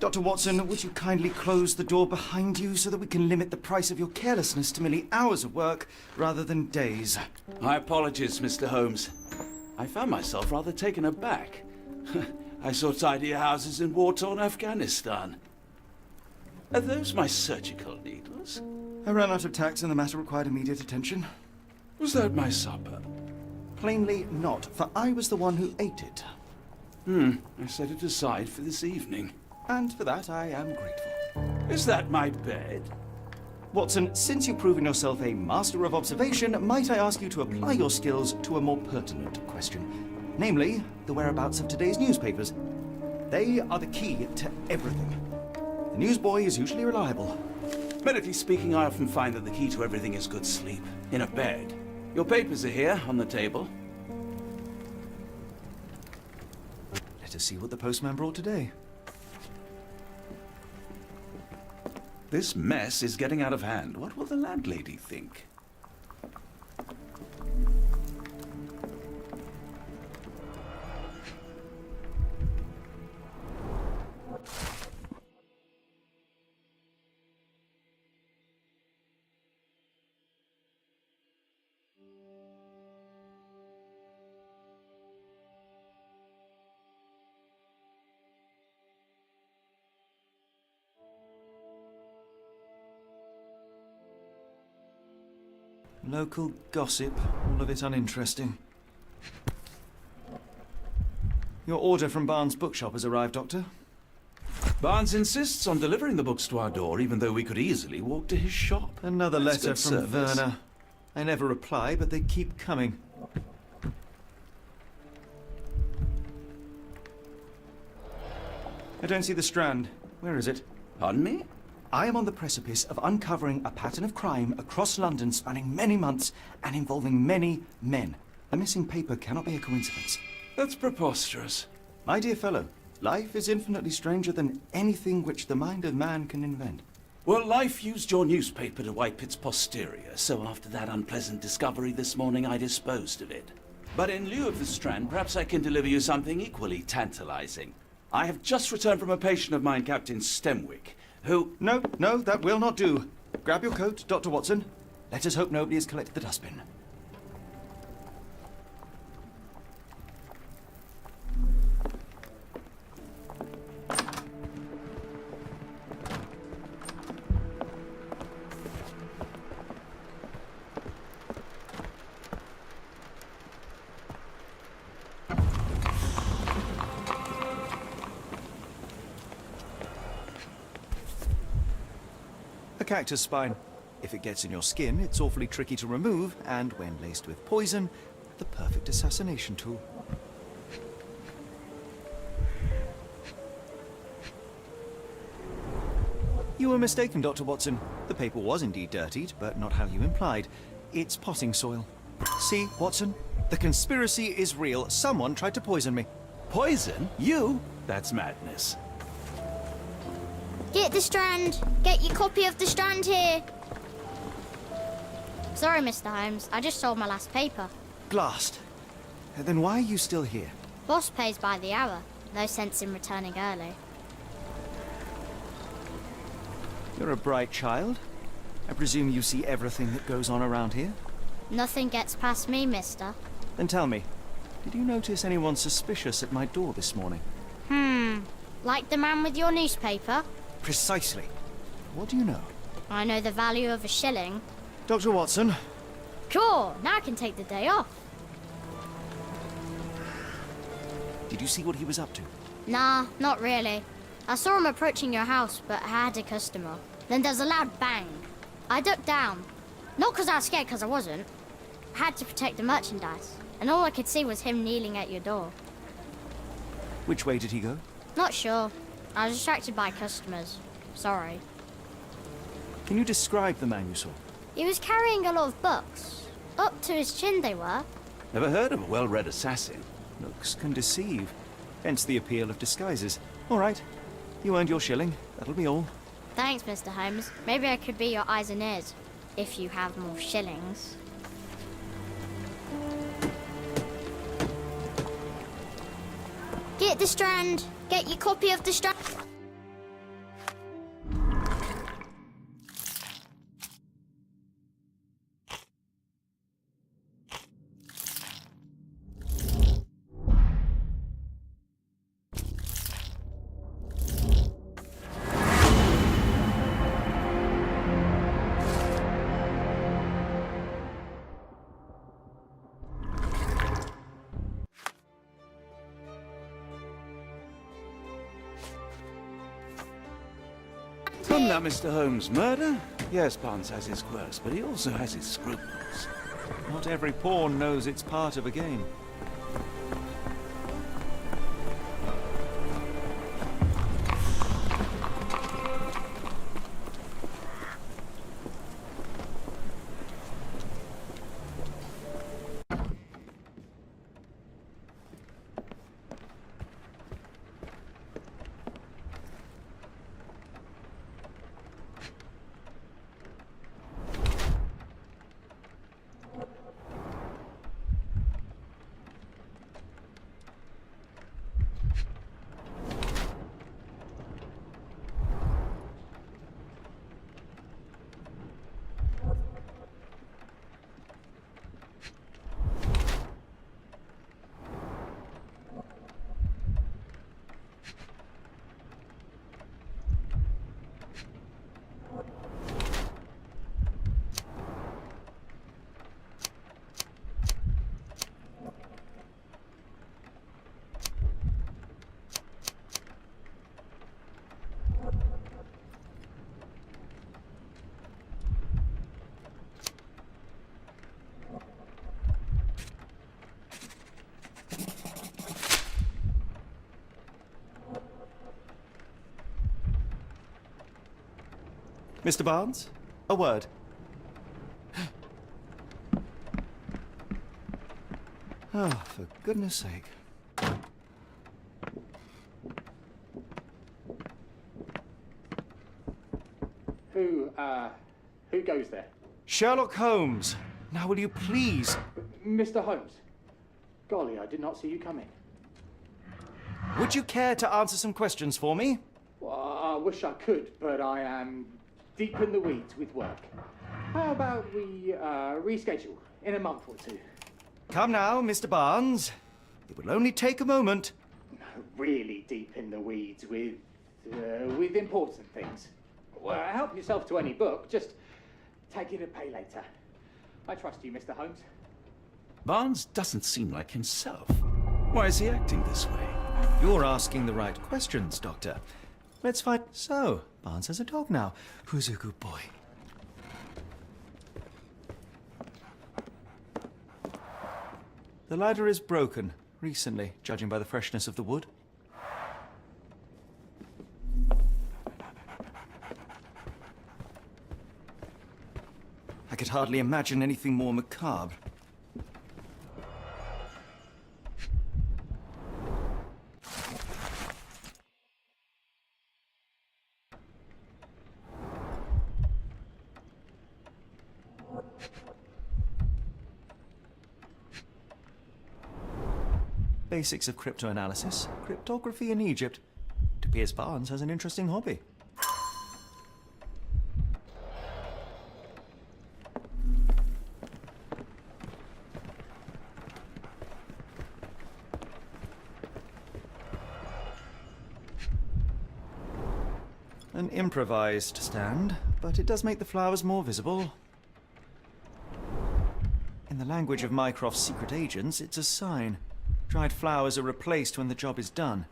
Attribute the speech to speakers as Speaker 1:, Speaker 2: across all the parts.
Speaker 1: Dr. Watson, would you kindly close the door behind you so that we can limit the price of your carelessness to merely hours of work rather than days?
Speaker 2: My apologies, Mr. Holmes. I found myself rather taken aback. I saw tidier houses in war-torn Afghanistan. Are those my surgical needles?
Speaker 1: I ran out of tacks and the matter required immediate attention.
Speaker 2: Was that my supper?
Speaker 1: Plainly not, for I was the one who ate it.
Speaker 2: I set it aside for this evening.
Speaker 1: And for that I am grateful.
Speaker 2: Is that my bed?
Speaker 1: Watson, since you've proven yourself a master of observation, might I ask you to apply your skills to a more pertinent question? Namely, the whereabouts of today's newspapers. They are the key to everything. The newsboy is usually reliable.
Speaker 2: Medically speaking, I often find that the key to everything is good sleep. In a bed. Your papers are here, on the table.
Speaker 1: Let us see what the postman brought today.
Speaker 2: This mess is getting out of hand. What will the landlady think?
Speaker 1: Local gossip, all of it uninteresting. Your order from Barnes' bookshop has arrived, Doctor.
Speaker 2: Barnes insists on delivering the books to our door, even though we could easily walk to his shop.
Speaker 1: Another
Speaker 2: That's
Speaker 1: letter
Speaker 2: good
Speaker 1: from
Speaker 2: service.
Speaker 1: Werner. I never reply, but they keep coming. I don't see the Strand. Where is it?
Speaker 2: Pardon me?
Speaker 1: I am on the precipice of uncovering a pattern of crime across London spanning many months and involving many men. The missing paper cannot be a coincidence.
Speaker 2: That's preposterous.
Speaker 1: My dear fellow, life is infinitely stranger than anything which the mind of man can invent.
Speaker 2: Well, life used your newspaper to wipe its posterior, so after that unpleasant discovery this morning, I disposed of it. But in lieu of the Strand, perhaps I can deliver you something equally tantalizing. I have just returned from a patient of mine, Captain Stemwick, who...
Speaker 1: No, that will not do. Grab your coat, Dr. Watson. Let us hope nobody has collected the dustbin. A cactus spine. If it gets in your skin, it's awfully tricky to remove, and when laced with poison, the perfect assassination tool. You were mistaken, Dr. Watson. The paper was indeed dirtied, but not how you implied. It's potting soil. See, Watson? The conspiracy is real. Someone tried to poison me.
Speaker 2: Poison? You? That's madness.
Speaker 3: Get the Strand! Get your copy of the Strand here! Sorry, Mr. Holmes. I just sold my last paper.
Speaker 1: Blast. Then why are you still here?
Speaker 3: Boss pays by the hour. No sense in returning early.
Speaker 1: You're a bright child. I presume you see everything that goes on around here?
Speaker 3: Nothing gets past me, mister.
Speaker 1: Then tell me, did you notice anyone suspicious at my door this morning?
Speaker 3: Like the man with your newspaper?
Speaker 1: Precisely. What do you know?
Speaker 3: I know the value of a shilling.
Speaker 1: Dr. Watson,
Speaker 3: Cool! Now I can take the day off.
Speaker 1: did you see what he was up to?
Speaker 3: Nah, not really. I saw him approaching your house, but I had a customer. Then there's a loud bang. I ducked down. Not because I was scared, because I wasn't. I had to protect the merchandise. And all I could see was him kneeling at your door.
Speaker 1: Which way did he go?
Speaker 3: Not sure. I was distracted by customers. Sorry.
Speaker 1: Can you describe the man you saw?
Speaker 3: He was carrying a lot of books. Up to his chin they were.
Speaker 2: Never heard of a well-read assassin.
Speaker 1: Looks can deceive. Hence the appeal of disguises. All right. You earned your shilling. That'll be all.
Speaker 3: Thanks, Mr. Holmes. Maybe I could be your eyes and ears. If you have more shillings. Get the Strand. Get your copy of the Strand.
Speaker 2: Come now, Mr. Holmes. Murder? Yes, Barnes has his quirks, but he also has his scruples.
Speaker 1: Not every pawn knows it's part of a game. Mr. Barnes, a word. Oh, for goodness sake.
Speaker 4: Who goes there?
Speaker 1: Sherlock Holmes. Now will you please...
Speaker 4: Mr. Holmes. Golly, I did not see you coming.
Speaker 1: Would you care to answer some questions for me?
Speaker 4: Well, I wish I could, but I am deep in the weeds with work. How about we reschedule in a month or two?
Speaker 1: Come now, Mr. Barnes. It will only take a moment.
Speaker 4: No, really deep in the weeds with important things. Well, help yourself to any book. Just take it and pay later. I trust you, Mr. Holmes.
Speaker 2: Barnes doesn't seem like himself. Why is he acting this way?
Speaker 1: You're asking the right questions, Doctor. Let's find... So, Barnes has a dog now. Who's a good boy? The ladder is broken, recently, judging by the freshness of the wood. I could hardly imagine anything more macabre. Basics of cryptoanalysis, cryptography in Egypt. It appears Barnes has an interesting hobby. An improvised stand, but it does make the flowers more visible. In the language of Mycroft's secret agents, it's a sign. Dried flowers are replaced when the job is done.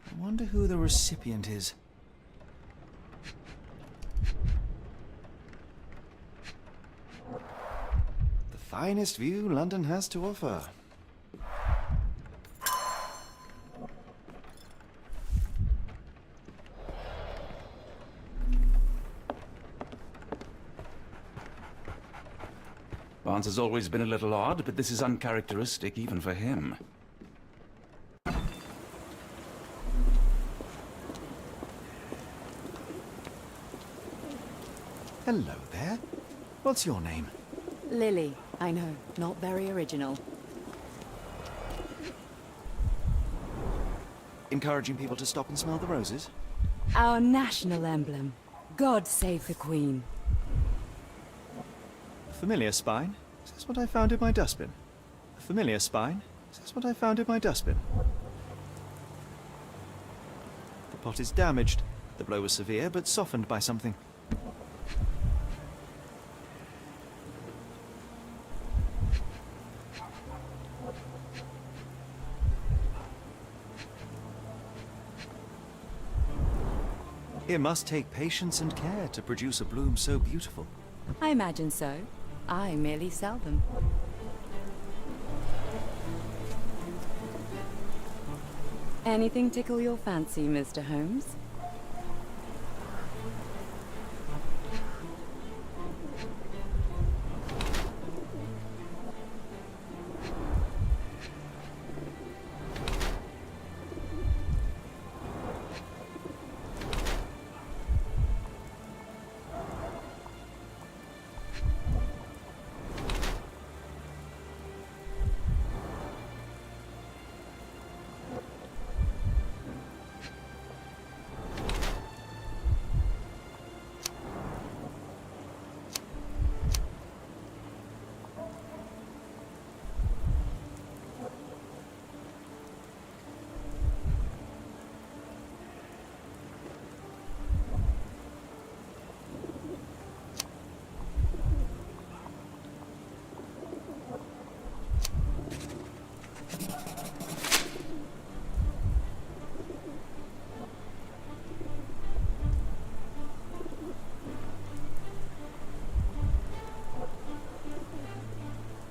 Speaker 1: I wonder who the recipient is. The finest view London has to offer.
Speaker 2: Barnes has always been a little odd, but this is uncharacteristic even for him.
Speaker 1: Hello there. What's your name?
Speaker 5: Lily, I know, not very original.
Speaker 1: Encouraging people to stop and smell the roses?
Speaker 5: Our national emblem. God save the Queen.
Speaker 1: A familiar spine? Is this what I found in my dustbin? A familiar spine? Is this what I found in my dustbin? The pot is damaged. The blow was severe, but softened by something. It must take patience and care to produce a bloom so beautiful.
Speaker 5: I imagine so. I merely sell them. Anything tickle your fancy, Mr. Holmes?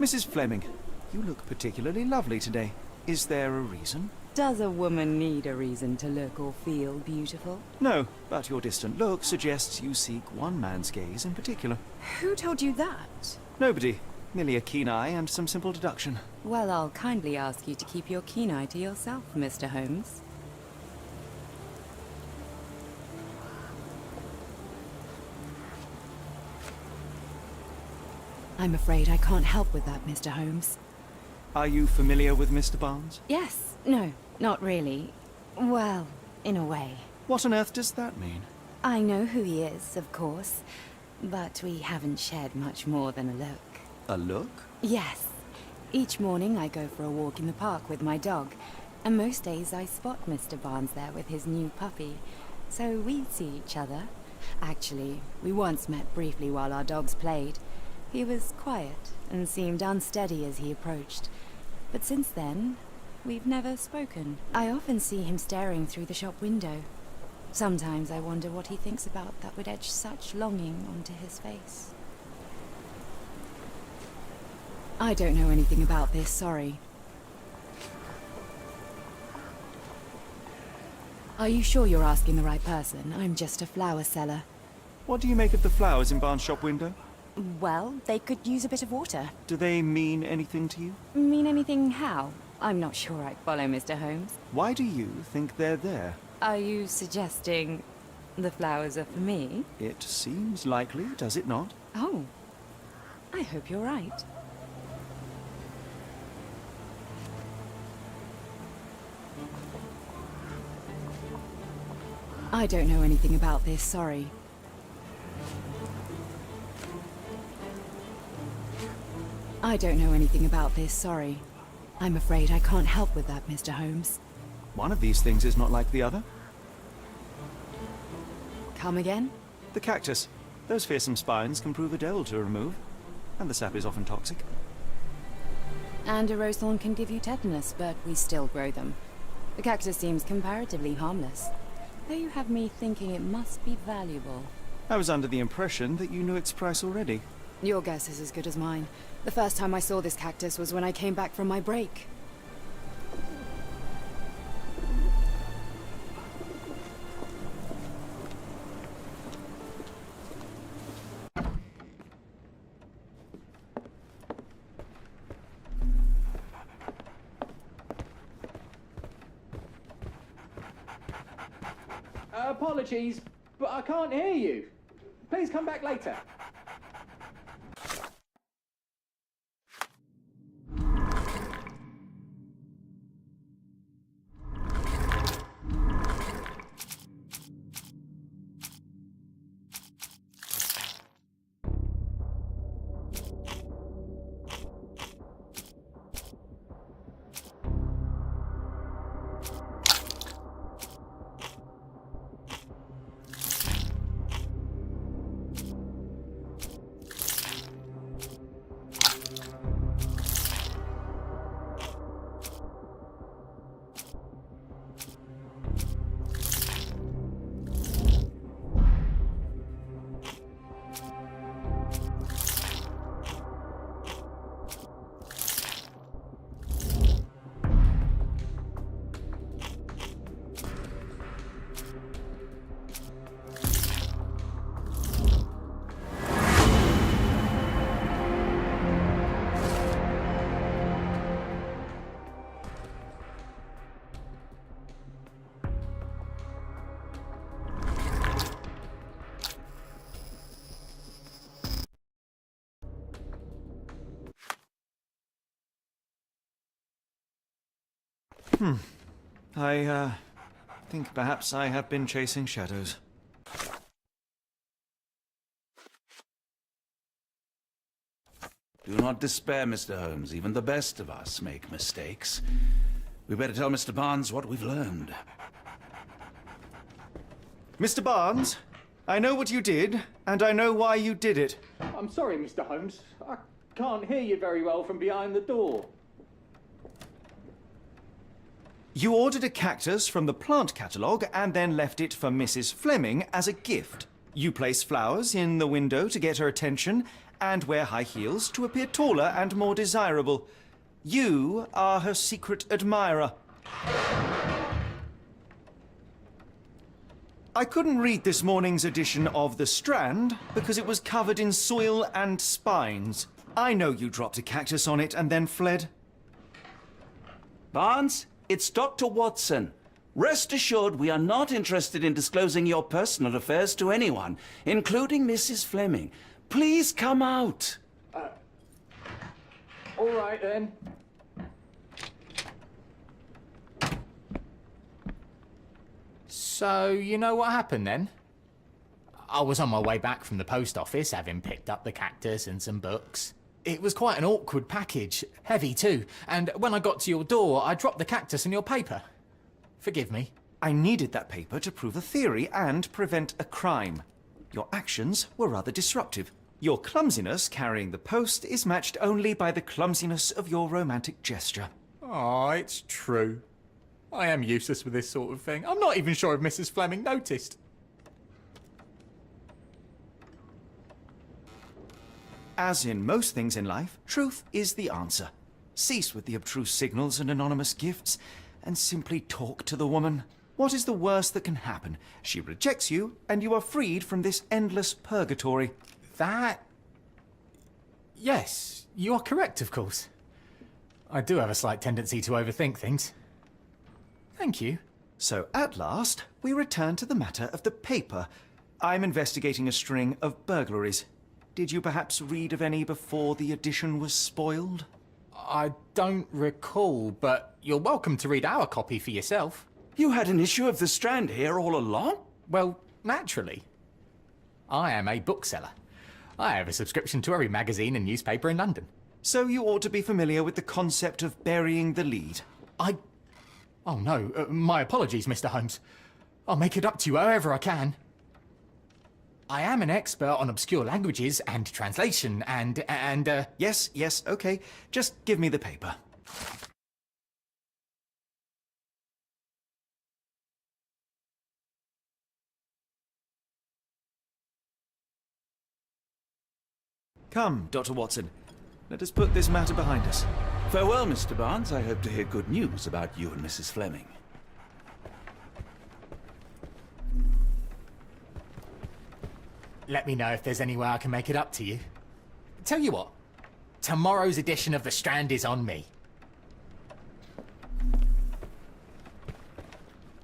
Speaker 1: Mrs. Fleming, you look particularly lovely today. Is there a reason?
Speaker 5: Does a woman need a reason to look or feel beautiful?
Speaker 1: No, but your distant look suggests you seek one man's gaze in particular.
Speaker 5: Who told you that?
Speaker 1: Nobody. Merely a keen eye and some simple deduction.
Speaker 5: Well, I'll kindly ask you to keep your keen eye to yourself, Mr. Holmes. I'm afraid I can't help with that, Mr. Holmes.
Speaker 1: Are you familiar with Mr. Barnes?
Speaker 5: Yes. No, not really. Well, in a way.
Speaker 1: What on earth does that mean?
Speaker 5: I know who he is, of course, but we haven't shared much more than a look.
Speaker 1: A look?
Speaker 5: Yes. Each morning I go for a walk in the park with my dog, and most days I spot Mr. Barnes there with his new puppy, so we see each other. Actually, we once met briefly while our dogs played. He was quiet and seemed unsteady as he approached, but since then, we've never spoken. I often see him staring through the shop window. Sometimes I wonder what he thinks about that would etch such longing onto his face. I don't know anything about this, sorry. Are you sure you're asking the right person? I'm just a flower seller.
Speaker 1: What do you make of the flowers in Barnes' shop window?
Speaker 5: Well, they could use a bit of water.
Speaker 1: Do they mean anything to you?
Speaker 5: Mean anything how? I'm not sure I follow, Mr. Holmes.
Speaker 1: Why do you think they're there?
Speaker 5: Are you suggesting the flowers are for me?
Speaker 1: It seems likely, does it not?
Speaker 5: Oh, I hope you're right. I don't know anything about this, sorry. I don't know anything about this, sorry. I'm afraid I can't help with that, Mr. Holmes.
Speaker 1: One of these things is not like the other.
Speaker 5: Come again?
Speaker 1: The cactus. Those fearsome spines can prove a devil to remove, and the sap is often toxic.
Speaker 5: And a rose thorn can give you tetanus, but we still grow them. The cactus seems comparatively harmless, though you have me thinking it must be valuable.
Speaker 1: I was under the impression that you knew its price already.
Speaker 5: Your guess is as good as mine. The first time I saw this cactus was when I came back from my break.
Speaker 4: Apologies, but I can't hear you. Please come back later.
Speaker 1: I think perhaps I have been chasing shadows.
Speaker 2: Do not despair, Mr. Holmes. Even the best of us make mistakes. We better tell Mr. Barnes what we've learned.
Speaker 1: Mr. Barnes, I know what you did, and I know why you did it.
Speaker 4: I'm sorry, Mr. Holmes. I can't hear you very well from behind the door.
Speaker 1: You ordered a cactus from the plant catalogue and then left it for Mrs. Fleming as a gift. You place flowers in the window to get her attention and wear high heels to appear taller and more desirable. You are her secret admirer. I couldn't read this morning's edition of The Strand because it was covered in soil and spines. I know you dropped a cactus on it and then fled.
Speaker 2: Barnes, it's Dr. Watson. Rest assured we are not interested in disclosing your personal affairs to anyone, including Mrs. Fleming. Please come out.
Speaker 4: All right, then. So, you know what happened then? I was on my way back from the post office, having picked up the cactus and some books. It was quite an awkward package, heavy too, and when I got to your door, I dropped the cactus and your paper. Forgive me.
Speaker 1: I needed that paper to prove a theory and prevent a crime. Your actions were rather disruptive. Your clumsiness carrying the post is matched only by the clumsiness of your romantic gesture.
Speaker 4: Oh, it's true. I am useless with this sort of thing. I'm not even sure if Mrs. Fleming noticed.
Speaker 1: As in most things in life, truth is the answer. Cease with the abstruse signals and anonymous gifts, and simply talk to the woman. What is the worst that can happen? She rejects you, and you are freed from this endless purgatory.
Speaker 4: That... Yes, you are correct, of course. I do have a slight tendency to overthink things. Thank you.
Speaker 1: So, at last, we return to the matter of the paper. I'm investigating a string of burglaries. Did you perhaps read of any before the edition was spoiled?
Speaker 4: I don't recall, but you're welcome to read our copy for yourself.
Speaker 2: You had an issue of The Strand here all along?
Speaker 4: Well, naturally. I am a bookseller. I have a subscription to every magazine and newspaper in London.
Speaker 1: So you ought to be familiar with the concept of burying the lead.
Speaker 4: Oh no, my apologies, Mr. Holmes. I'll make it up to you however I can. I am an expert on obscure languages and translation and
Speaker 1: Yes, okay. Just give me the paper. Come, Dr. Watson. Let us put this matter behind us.
Speaker 2: Farewell, Mr. Barnes. I hope to hear good news about you and Mrs. Fleming.
Speaker 4: Let me know if there's any way I can make it up to you. Tell you what, tomorrow's edition of The Strand is on me.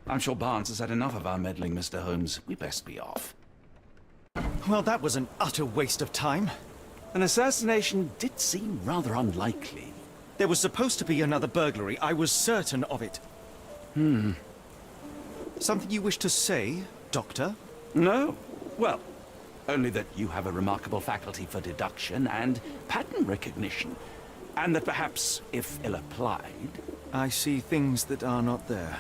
Speaker 2: I'm sure Barnes has had enough of our meddling, Mr. Holmes. We best be off.
Speaker 1: Well, that was an utter waste of time.
Speaker 2: An assassination did seem rather unlikely.
Speaker 1: There was supposed to be another burglary. I was certain of it. Something you wish to say, Doctor?
Speaker 2: No? Well, only that you have a remarkable faculty for deduction and pattern recognition. And that perhaps, if ill-applied...
Speaker 1: I see things that are not there.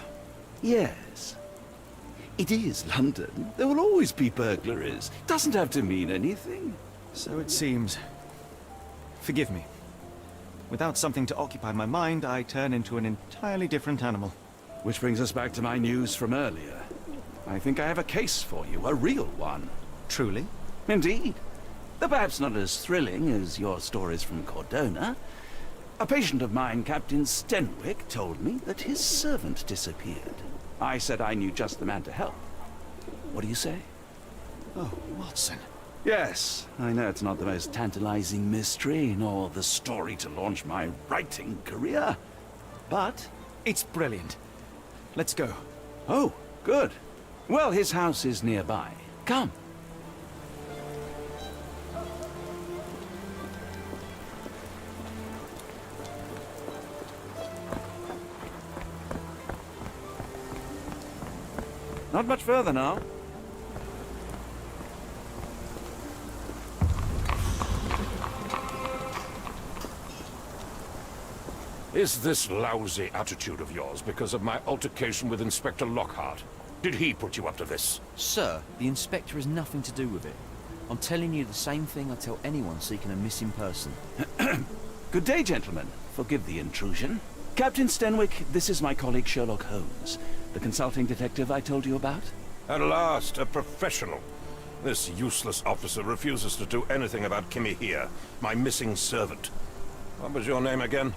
Speaker 2: Yes. It is London. There will always be burglaries. Doesn't have to mean anything.
Speaker 1: So it seems. Forgive me. Without something to occupy my mind, I turn into an entirely different animal.
Speaker 2: Which brings us back to my news from earlier. I think I have a case for you, a real one.
Speaker 1: Truly?
Speaker 2: Indeed. Though perhaps not as thrilling as your stories from Cordona. A patient of mine, Captain Stenwick, told me that his servant disappeared. I said I knew just the man to help. What do you say?
Speaker 1: Oh, Watson.
Speaker 2: Yes, I know it's not the most tantalizing mystery, nor the story to launch my writing career. But...
Speaker 1: It's brilliant. Let's go.
Speaker 2: Oh, good. Well, his house is nearby. Come. Not much further now.
Speaker 6: Is this lousy attitude of yours because of my altercation with Inspector Lockhart? Did he put you up to this?
Speaker 7: Sir, the inspector has nothing to do with it. I'm telling you the same thing I tell anyone seeking a missing person.
Speaker 2: Good day, gentlemen. Forgive the intrusion. Captain Stenwick, this is my colleague Sherlock Holmes, the consulting detective I told you about.
Speaker 6: At last, a professional. This useless officer refuses to do anything about Kimmy here, my missing servant. What was your name again?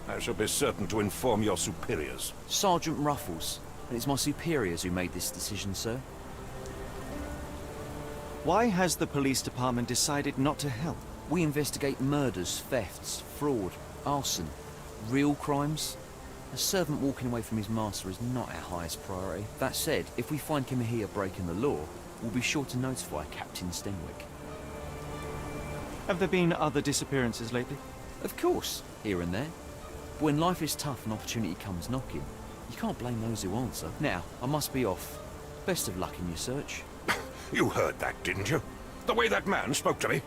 Speaker 6: I shall be certain to inform your superiors.
Speaker 7: Sergeant Ruffles, and it's my superiors who made this decision, sir.
Speaker 1: Why has the police department decided not to help?
Speaker 7: We investigate murders, thefts, fraud, arson, real crimes. A servant walking away from his master is not our highest priority. That said, if we find Kimmy here breaking the law, we'll be sure to notify Captain Stenwick.
Speaker 1: Have there been other disappearances lately?
Speaker 7: Of course, here and there. But when life is tough and opportunity comes knocking, you can't blame those who answer. Now, I must be off. Best of luck in your search.
Speaker 6: You heard that, didn't you? The way that man spoke to me.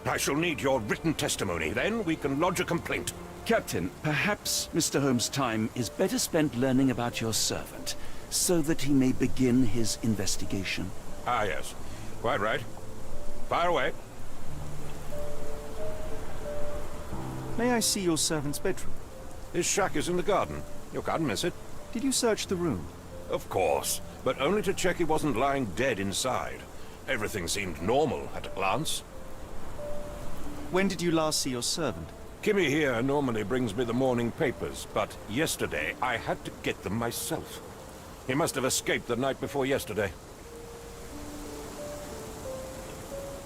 Speaker 6: I shall need your written testimony, then we can lodge a complaint.
Speaker 2: Captain, perhaps Mr. Holmes' time is better spent learning about your servant, so that he may begin his investigation.
Speaker 6: Ah, yes. Quite right. Fire away.
Speaker 1: May I see your servant's bedroom?
Speaker 6: His shack is in the garden. You can't miss it.
Speaker 1: Did you search the room?
Speaker 6: Of course, but only to check he wasn't lying dead inside. Everything seemed normal at a glance.
Speaker 1: When did you last see your servant?
Speaker 6: Kimmy here normally brings me the morning papers, but yesterday I had to get them myself. He must have escaped the night before yesterday.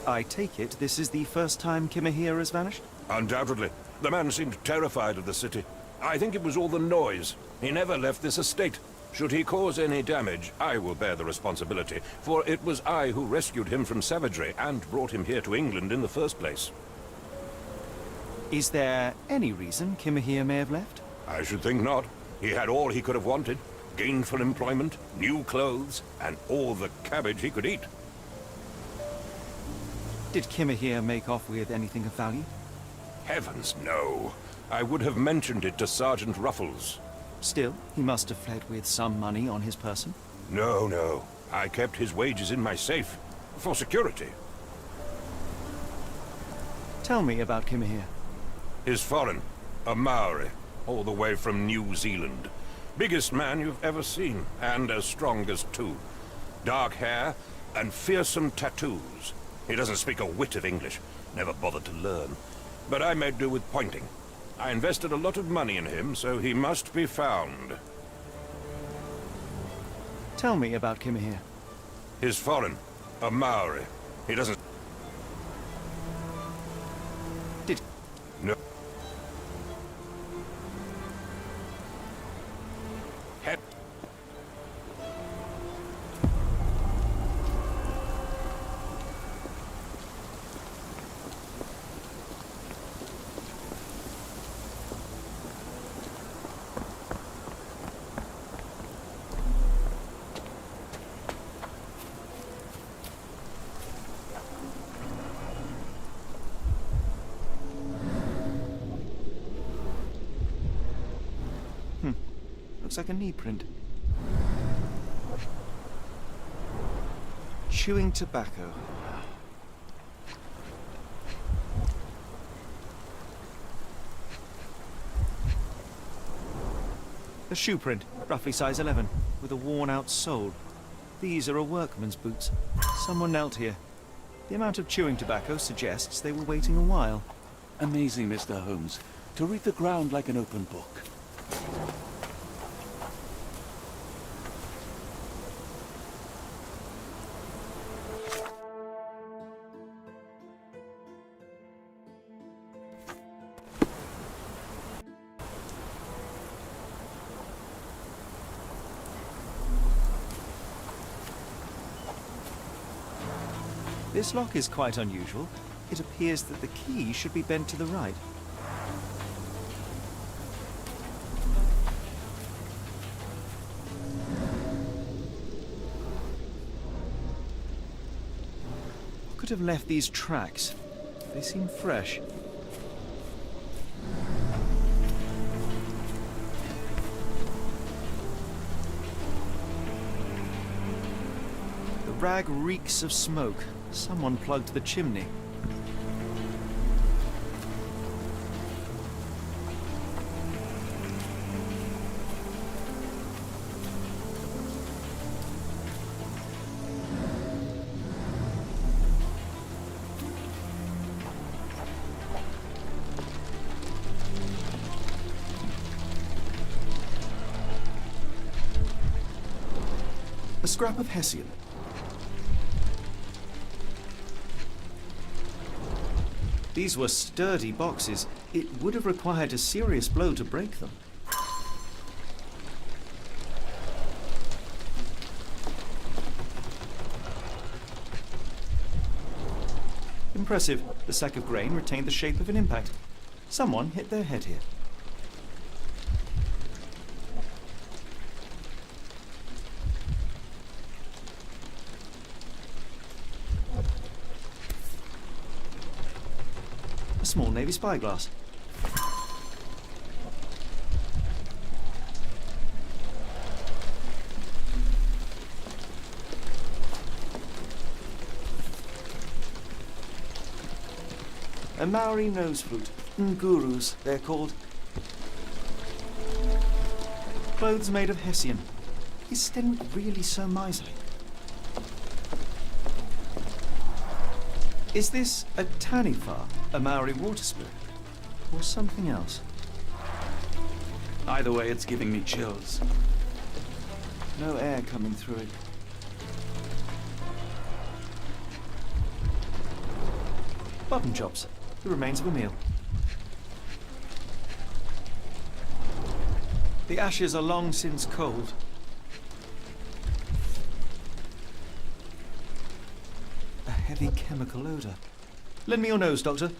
Speaker 1: I take it this is the first time Kimmy here has vanished?
Speaker 6: Undoubtedly. The man seemed terrified of the city. I think it was all the noise. He never left this estate. Should he cause any damage, I will bear the responsibility, for it was I who rescued him from savagery and brought him here to England in the first place.
Speaker 1: Is there any reason Kimmy here may have left?
Speaker 6: I should think not. He had all he could have wanted. Gainful employment, new clothes, and all the cabbage he could eat.
Speaker 1: Did Kimmy here make off with anything of value?
Speaker 6: Heavens, no. I would have mentioned it to Sergeant Ruffles.
Speaker 1: Still, he must have fled with some money on his person.
Speaker 6: No. I kept his wages in my safe. For security.
Speaker 1: Tell me about Kimmy here.
Speaker 6: He's foreign. A Maori. All the way from New Zealand. Biggest man you've ever seen. And as strong as two. Dark hair and fearsome tattoos. He doesn't speak a whit of English. Never bothered to learn. But I made do with pointing. I invested a lot of money in him, so he must be found.
Speaker 1: Tell me about Kimmy here.
Speaker 6: He's foreign. A Maori. He doesn't...
Speaker 1: Did...
Speaker 6: No. Head...
Speaker 1: Looks like a knee print. Chewing tobacco. A shoe print, roughly size 11, with a worn-out sole. These are a workman's boots. Someone knelt here. The amount of chewing tobacco suggests they were waiting a while.
Speaker 2: Amazing, Mr. Holmes, to read the ground like an open book.
Speaker 1: This lock is quite unusual. It appears that the key should be bent to the right. could have left these tracks? They seem fresh. The rag reeks of smoke. Someone plugged the chimney. A scrap of Hessian. These were sturdy boxes. It would have required a serious blow to break them. Impressive. The sack of grain retained the shape of an impact. Someone hit their head here. A small Navy spyglass. A Maori nose flute. Ngurus, they're called. Clothes made of Hessian. Is Stenwick really so miserly? Is this a Taniwha, a Maori water spirit, or something else?
Speaker 2: Either way, it's giving me chills.
Speaker 1: No air coming through it. Button chops, the remains of a meal. The ashes are long since cold. A heavy chemical odor. Lend me your nose, Doctor.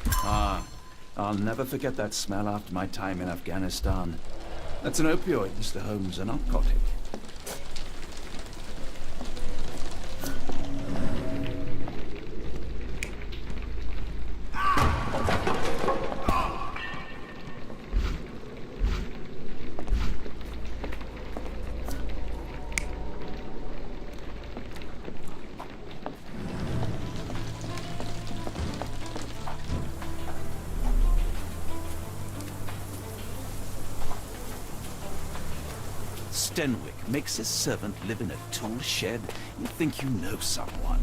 Speaker 2: Ah, I'll never forget that smell after my time in Afghanistan. That's an opioid, Mr. Holmes, a narcotic. Stenwick makes his servant live in a tool shed. You think you know someone.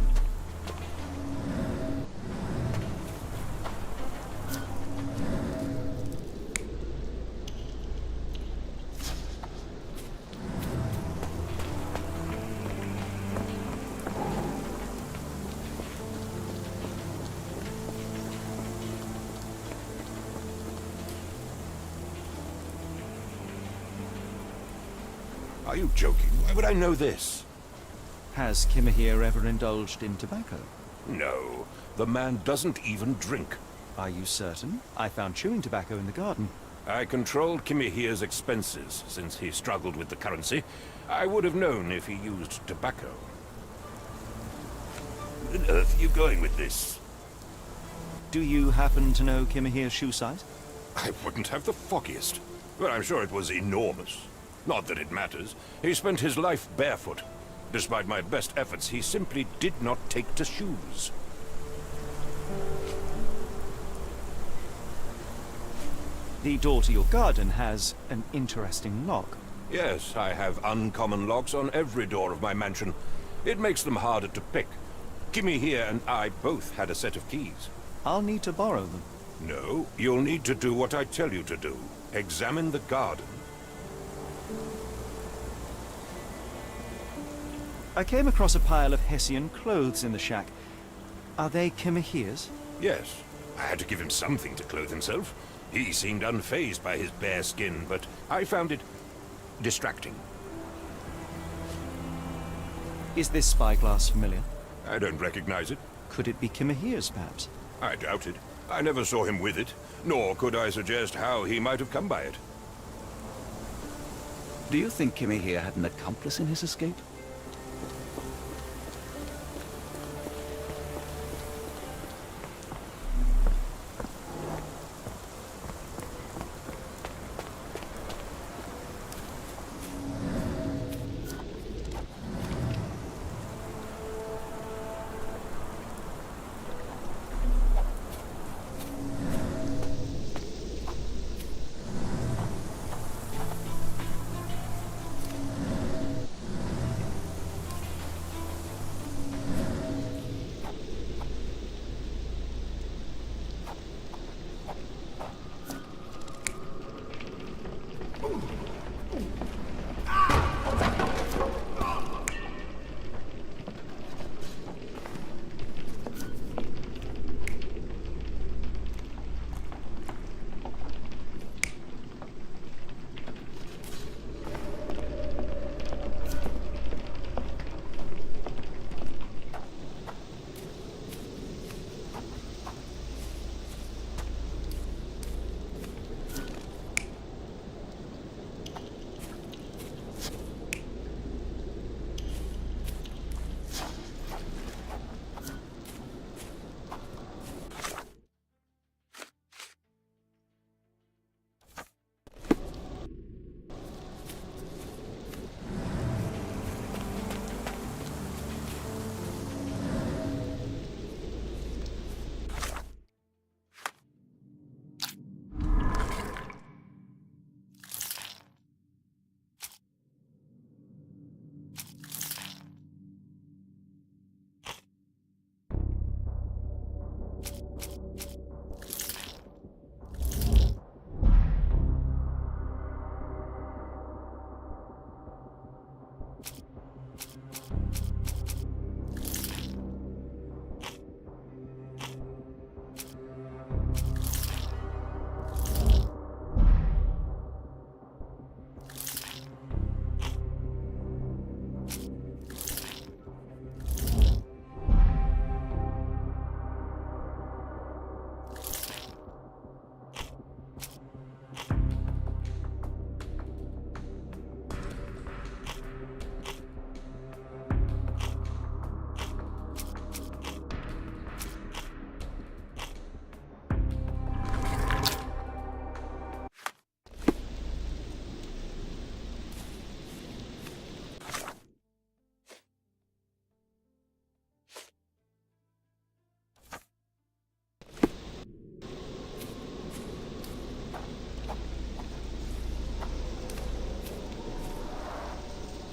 Speaker 6: Are you joking? Why would I know this?
Speaker 1: Has Kimahir ever indulged in tobacco?
Speaker 6: No, the man doesn't even drink.
Speaker 1: Are you certain? I found chewing tobacco in the garden.
Speaker 6: I controlled Kimahir's expenses since he struggled with the currency. I would have known if he used tobacco. Where on earth are you going with this?
Speaker 1: Do you happen to know Kimahir's shoe size?
Speaker 6: I wouldn't have the foggiest. But I'm sure it was enormous. Not that it matters. He spent his life barefoot. Despite my best efforts, he simply did not take to shoes.
Speaker 1: The door to your garden has an interesting lock.
Speaker 6: Yes, I have uncommon locks on every door of my mansion. It makes them harder to pick. Kimmy here and I both had a set of keys.
Speaker 1: I'll need to borrow them.
Speaker 6: No, you'll need to do what I tell you to do. Examine the garden.
Speaker 1: I came across a pile of Hessian clothes in the shack. Are they Kimahir's?
Speaker 6: Yes, I had to give him something to clothe himself. He seemed unfazed by his bare skin, but I found it distracting.
Speaker 1: Is this spyglass familiar?
Speaker 6: I don't recognize it.
Speaker 1: Could it be Kimahir's, perhaps?
Speaker 6: I doubt it. I never saw him with it, nor could I suggest how he might have come by it.
Speaker 2: Do you think Kimmy here had an accomplice in his escape?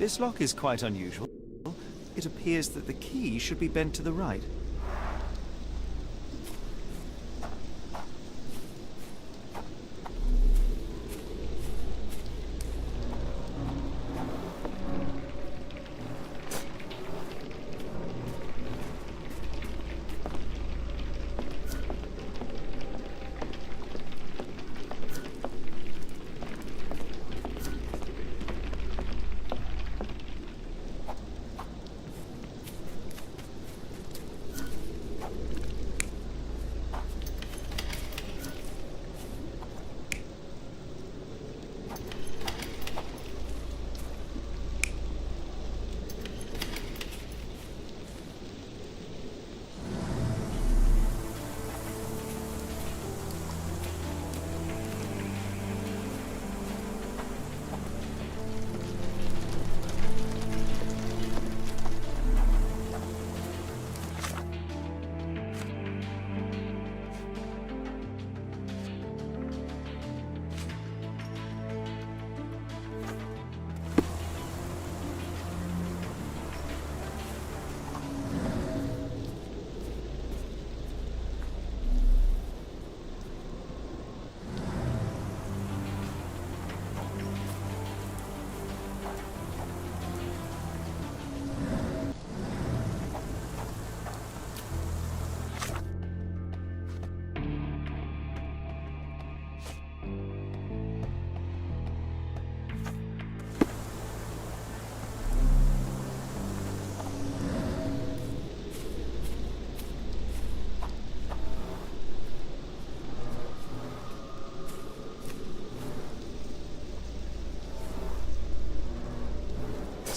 Speaker 1: This lock is quite unusual. It appears that the key should be bent to the right.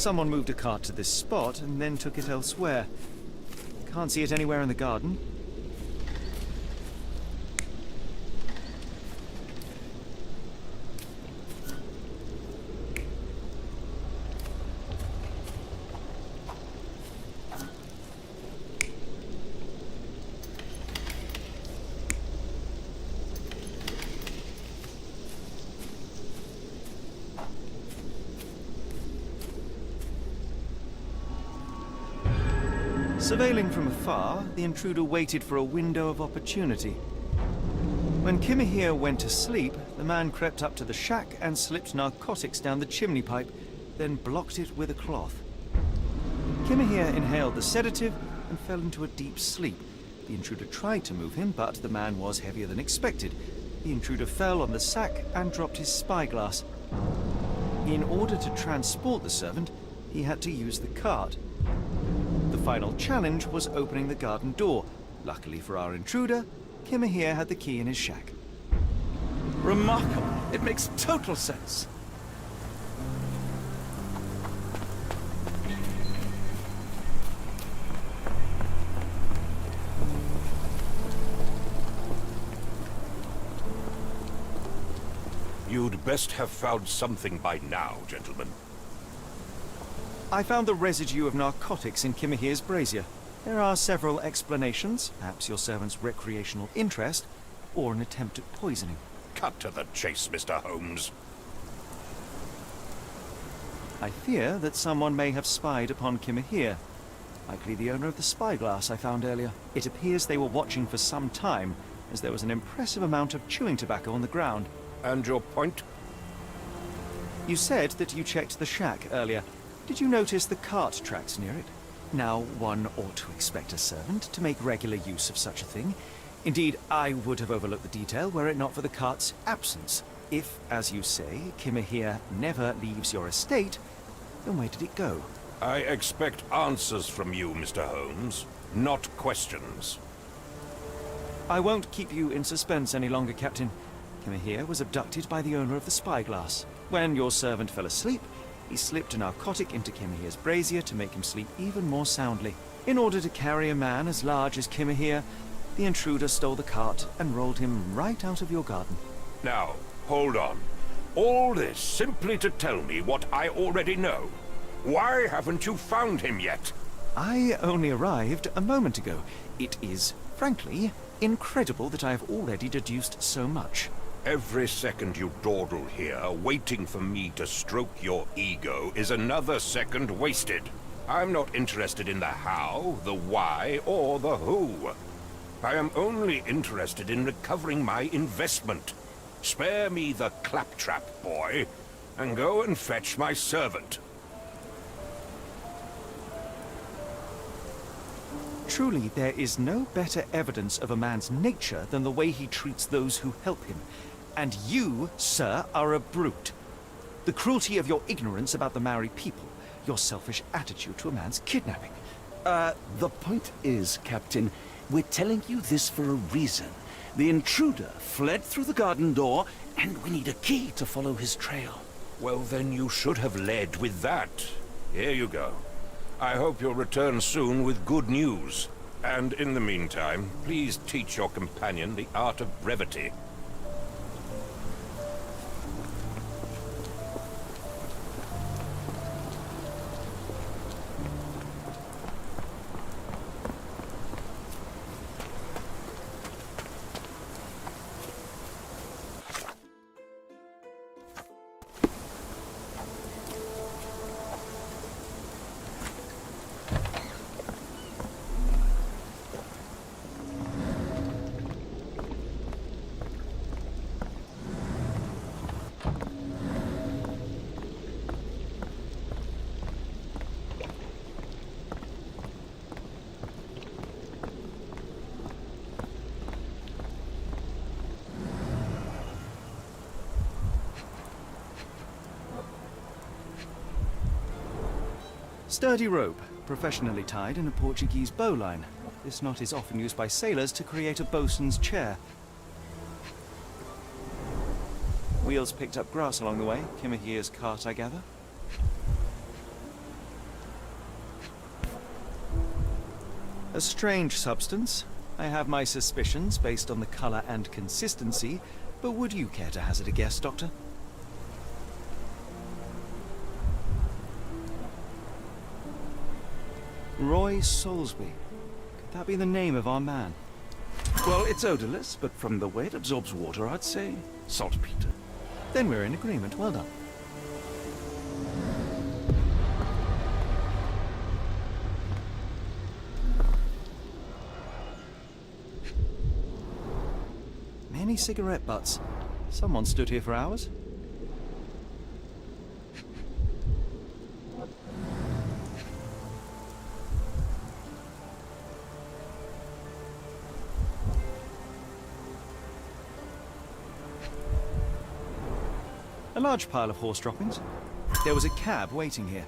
Speaker 1: Someone moved a cart to this spot and then took it elsewhere. Can't see it anywhere in the garden. Surveilling from afar, the intruder waited for a window of opportunity. When Kimahir went to sleep, the man crept up to the shack and slipped narcotics down the chimney pipe, then blocked it with a cloth. Kimahir inhaled the sedative and fell into a deep sleep. The intruder tried to move him, but the man was heavier than expected. The intruder fell on the sack and dropped his spyglass. In order to transport the servant, he had to use the cart. The final challenge was opening the garden door. Luckily for our intruder, Kimahir had the key in his shack.
Speaker 2: Remarkable. It makes total sense.
Speaker 6: You'd best have found something by now, gentlemen.
Speaker 1: I found the residue of narcotics in Kimahir's brazier. There are several explanations, perhaps your servant's recreational interest, or an attempt at poisoning.
Speaker 6: Cut to the chase, Mr. Holmes.
Speaker 1: I fear that someone may have spied upon Kimahir, likely the owner of the spyglass I found earlier. It appears they were watching for some time, as there was an impressive amount of chewing tobacco on the ground.
Speaker 6: And your point?
Speaker 1: You said that you checked the shack earlier. Did you notice the cart tracks near it? Now, one ought to expect a servant to make regular use of such a thing. Indeed, I would have overlooked the detail were it not for the cart's absence. If, as you say, Kimahir never leaves your estate, then where did it go?
Speaker 6: I expect answers from you, Mr. Holmes, not questions.
Speaker 1: I won't keep you in suspense any longer, Captain. Kimahir was abducted by the owner of the spyglass. When your servant fell asleep, he slipped a narcotic into Kimahir's brazier to make him sleep even more soundly. In order to carry a man as large as Kimahir, the intruder stole the cart and rolled him right out of your garden.
Speaker 6: Now, hold on. All this simply to tell me what I already know. Why haven't you found him yet?
Speaker 1: I only arrived a moment ago. It is, frankly, incredible that I have already deduced so much.
Speaker 6: Every second you dawdle here, waiting for me to stroke your ego, is another second wasted. I'm not interested in the how, the why, or the who. I am only interested in recovering my investment. Spare me the claptrap, boy, and go and fetch my servant.
Speaker 1: Truly, there is no better evidence of a man's nature than the way he treats those who help him. And you, sir, are a brute. The cruelty of your ignorance about the Maori people, your selfish attitude to a man's kidnapping.
Speaker 2: The point is, Captain, we're telling you this for a reason. The intruder fled through the garden door, and we need a key to follow his trail.
Speaker 6: Well, then you should have led with that. Here you go. I hope you'll return soon with good news. And in the meantime, please teach your companion the art of brevity.
Speaker 1: Sturdy rope, professionally tied in a Portuguese bowline. This knot is often used by sailors to create a bosun's chair. Wheels picked up grass along the way. Kimahia's cart, I gather. A strange substance. I have my suspicions based on the color and consistency, but would you care to hazard a guess, Doctor? Roy Soulsby. Could that be the name of our man?
Speaker 2: Well, it's odorless, but from the way it absorbs water, I'd say saltpeter.
Speaker 1: Then we're in agreement. Well done. Many cigarette butts. Someone stood here for hours. A large pile of horse droppings. There was a cab waiting here.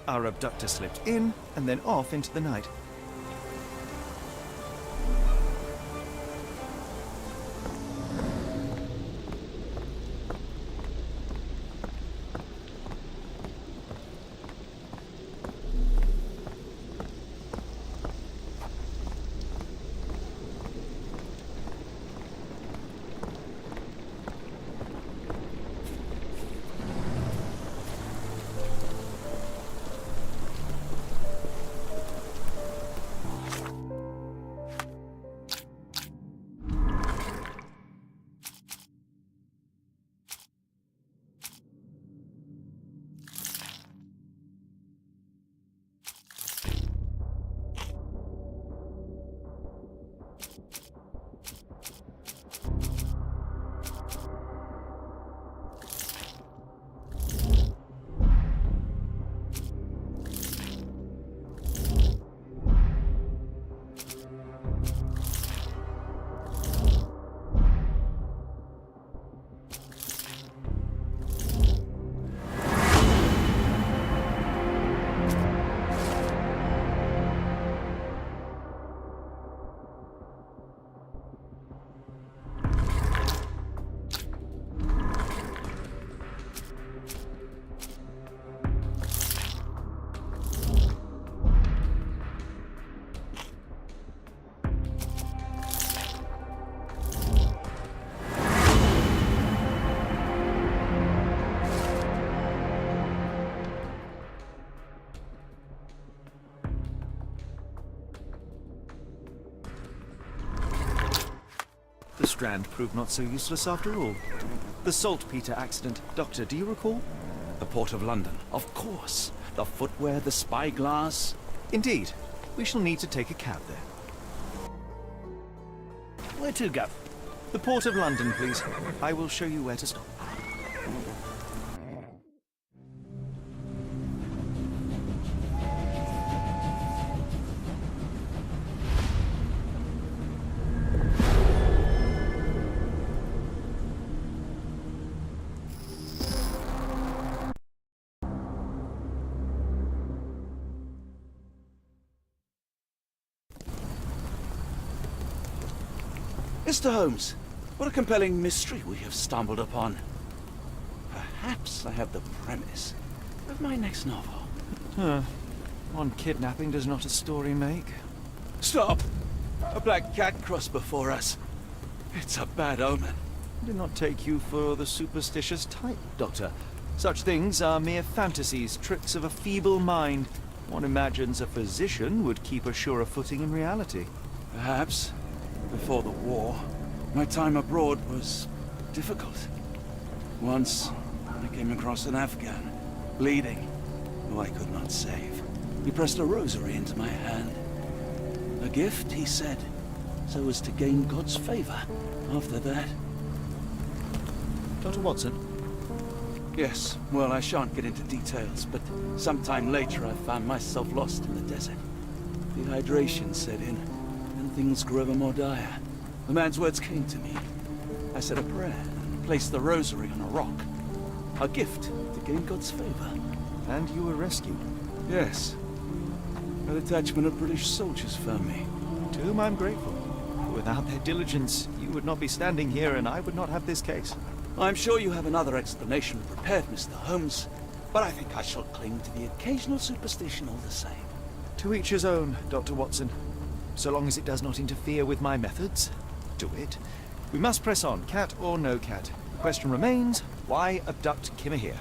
Speaker 1: Our abductor slipped in and then off into the night. The Strand proved not so useless after all. The saltpeter accident. Doctor, do you recall?
Speaker 2: The Port of London, of course. The footwear, the spyglass.
Speaker 1: Indeed. We shall need to take a cab there. Where to, Gav? The Port of London, please. I will show you where to stop.
Speaker 2: Mr. Holmes, what a compelling mystery we have stumbled upon. Perhaps I have the premise of my next novel.
Speaker 1: One kidnapping does not a story make.
Speaker 2: Stop! A black cat crossed before us. It's a bad omen.
Speaker 1: I do not take you for the superstitious type, Doctor. Such things are mere fantasies, tricks of a feeble mind. One imagines a physician would keep a surer footing in reality.
Speaker 2: Perhaps. Before the war, my time abroad was difficult. Once, I came across an Afghan, bleeding, who I could not save. He pressed a rosary into my hand. A gift, he said, so as to gain God's favor. After that...
Speaker 1: Dr. Watson?
Speaker 2: Yes, well, I shan't get into details, but sometime later I found myself lost in the desert. Dehydration set in, and things grew ever more dire. The man's words came to me. I said a prayer and placed the rosary on a rock. A gift to gain God's favor.
Speaker 1: And you were rescued.
Speaker 2: Yes. A detachment of British soldiers found me.
Speaker 1: To whom I'm grateful. Without their diligence, you would not be standing here and I would not have this case.
Speaker 2: I'm sure you have another explanation prepared, Mr. Holmes, but I think I shall cling to the occasional superstition all the same.
Speaker 1: To each his own, Dr. Watson. So long as it does not interfere with my methods, do it. We must press on, cat or no cat. The question remains, why abduct Kimahir?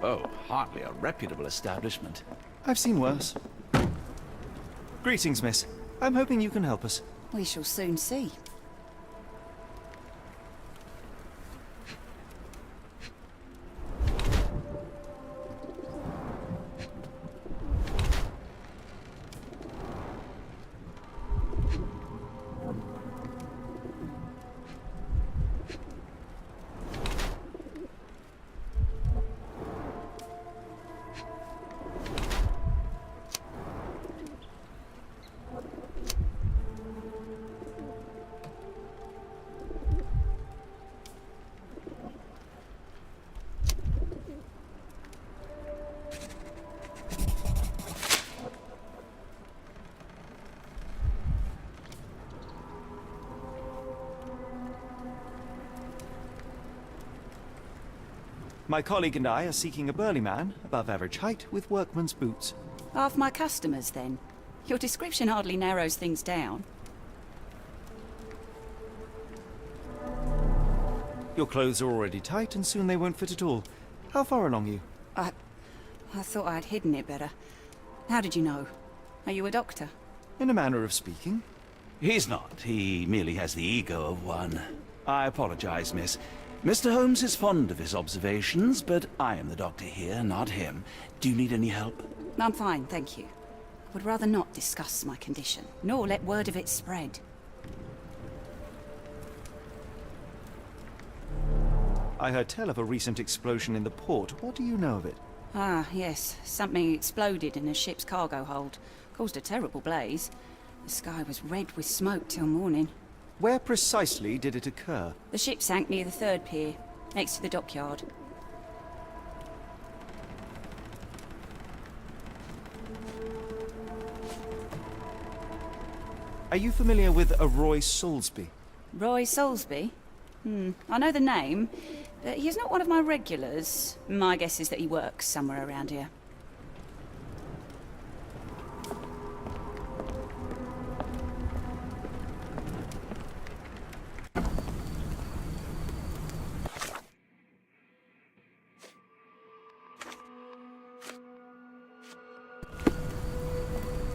Speaker 2: Oh, hardly a reputable establishment.
Speaker 1: I've seen worse. Greetings, miss. I'm hoping you can help us.
Speaker 8: We shall soon see.
Speaker 1: My colleague and I are seeking a burly man, above average height, with workman's boots.
Speaker 8: Half my customers, then. Your description hardly narrows things down.
Speaker 1: Your clothes are already tight and soon they won't fit at all. How far along are you?
Speaker 8: I thought I'd hidden it better. How did you know? Are you a doctor?
Speaker 1: In a manner of speaking.
Speaker 2: He's not. He merely has the ego of one. I apologize, miss. Mr. Holmes is fond of his observations, but I am the doctor here, not him. Do you need any help?
Speaker 8: I'm fine, thank you. I would rather not discuss my condition, nor let word of it spread.
Speaker 1: I heard tell of a recent explosion in the port. What do you know of it?
Speaker 8: Ah, yes. Something exploded in a ship's cargo hold. Caused a terrible blaze. The sky was red with smoke till morning.
Speaker 1: Where precisely did it occur?
Speaker 8: The ship sank near the third pier, next to the dockyard.
Speaker 1: Are you familiar with a Roy Soulsby?
Speaker 8: Roy Soulsby? I know the name, but he's not one of my regulars. My guess is that he works somewhere around here.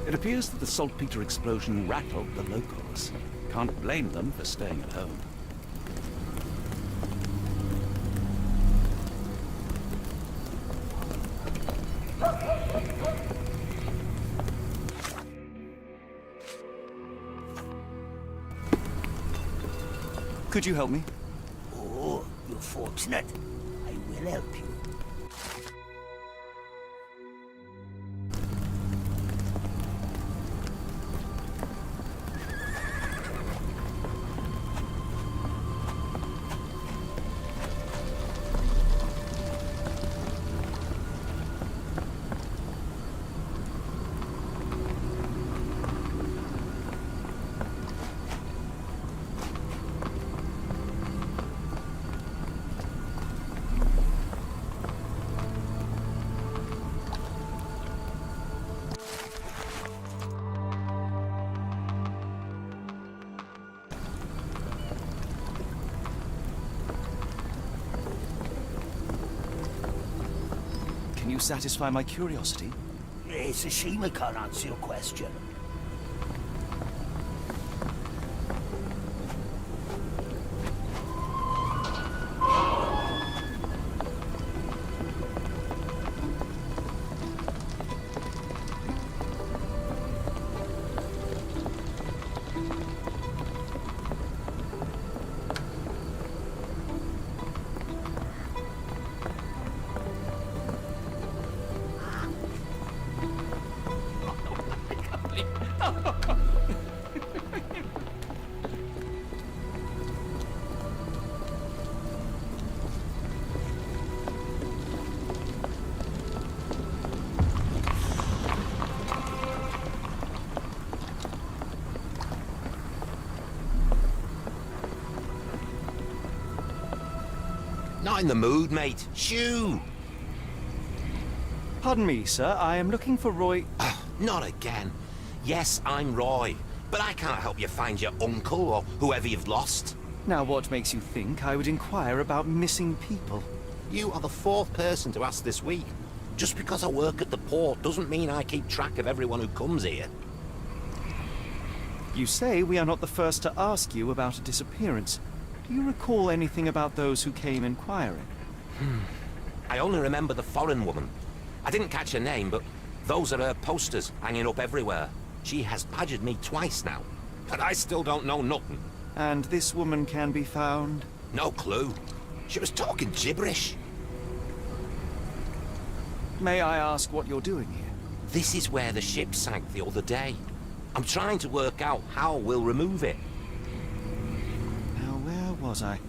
Speaker 2: It appears that the saltpeter explosion rattled the locals. Can't blame them for staying at home.
Speaker 1: Could you help me?
Speaker 9: Oh, you're fortunate. I will help you.
Speaker 1: Can you satisfy my curiosity?
Speaker 9: It's a shame I can't answer your question.
Speaker 10: Not in the mood, mate. Shoo!
Speaker 1: Pardon me, sir. I am looking for Roy...
Speaker 10: Not again. Yes, I'm Roy, but I can't help you find your uncle or whoever you've lost.
Speaker 1: Now, what makes you think I would inquire about missing people?
Speaker 10: You are the fourth person to ask this week. Just because I work at the port doesn't mean I keep track of everyone who comes here.
Speaker 1: You say we are not the first to ask you about a disappearance. Do you recall anything about those who came inquiring?
Speaker 10: I only remember the foreign woman. I didn't catch her name, but those are her posters hanging up everywhere. She has badgered me twice now, but I still don't know nothing.
Speaker 1: And this woman can be found?
Speaker 10: No clue. She was talking gibberish.
Speaker 1: May I ask what you're doing here?
Speaker 10: This is where the ship sank the other day. I'm trying to work out how we'll remove it.
Speaker 1: Now, where was I?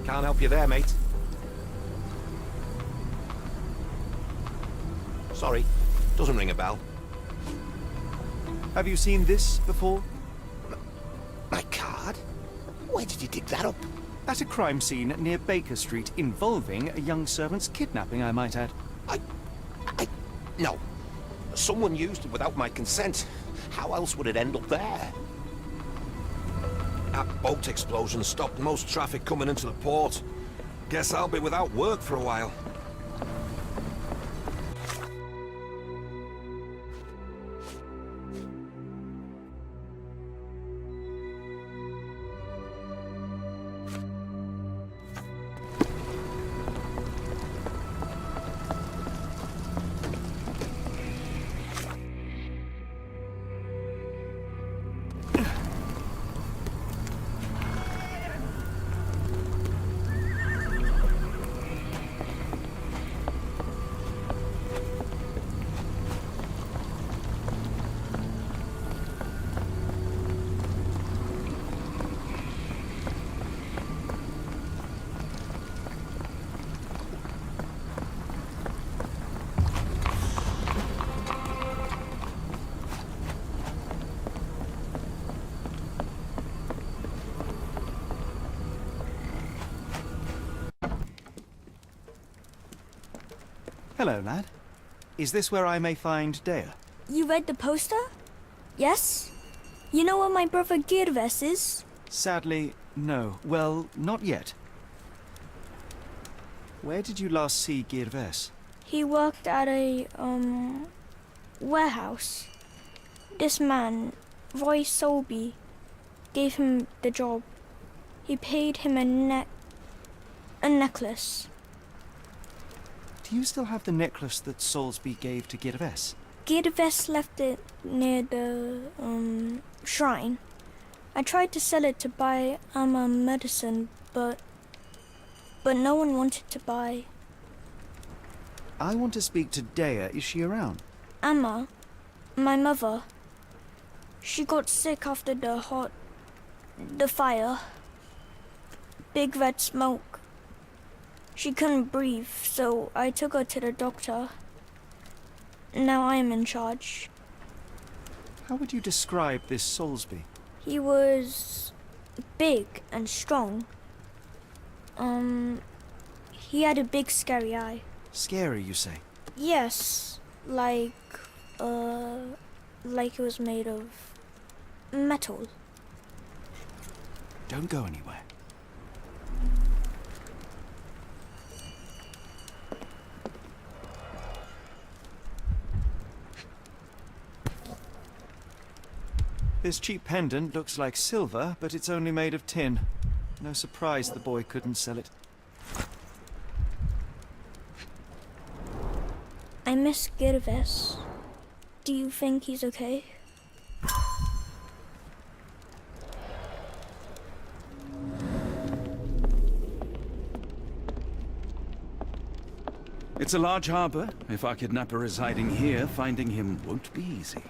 Speaker 10: Can't help you there, mate. Sorry, doesn't ring a bell.
Speaker 1: Have you seen this before?
Speaker 10: My card? Where did you dig that up?
Speaker 1: At a crime scene near Baker Street involving a young servant's kidnapping, I might add.
Speaker 10: No. Someone used it without my consent. How else would it end up there? That boat explosion stopped most traffic coming into the port. Guess I'll be without work for a while.
Speaker 1: Hello, lad. Is this where I may find Dea?
Speaker 11: You read the poster? Yes? You know where my brother Girves is?
Speaker 1: Sadly, no. Well, not yet. Where did you last see Girves?
Speaker 11: He worked at a, warehouse. This man, Roy Solby, gave him the job. He paid him a necklace.
Speaker 1: Do you still have the necklace that Soulsby gave to Girves?
Speaker 11: Girves left it near the, shrine. I tried to sell it to buy Amma medicine, but no one wanted to buy.
Speaker 1: I want to speak to Dea. Is she around?
Speaker 11: Amma, my mother, she got sick after the fire. Big red smoke. She couldn't breathe, so I took her to the doctor. Now I am in charge.
Speaker 1: How would you describe this Soulsby?
Speaker 11: He was big and strong. He had a big scary eye.
Speaker 1: Scary, you say?
Speaker 11: Yes, like it was made of metal.
Speaker 1: Don't go anywhere. This cheap pendant looks like silver, but it's only made of tin. No surprise the boy couldn't sell it.
Speaker 11: I miss Girves. Do you think he's okay?
Speaker 2: It's a large harbor. If our kidnapper is hiding here, finding him won't be easy.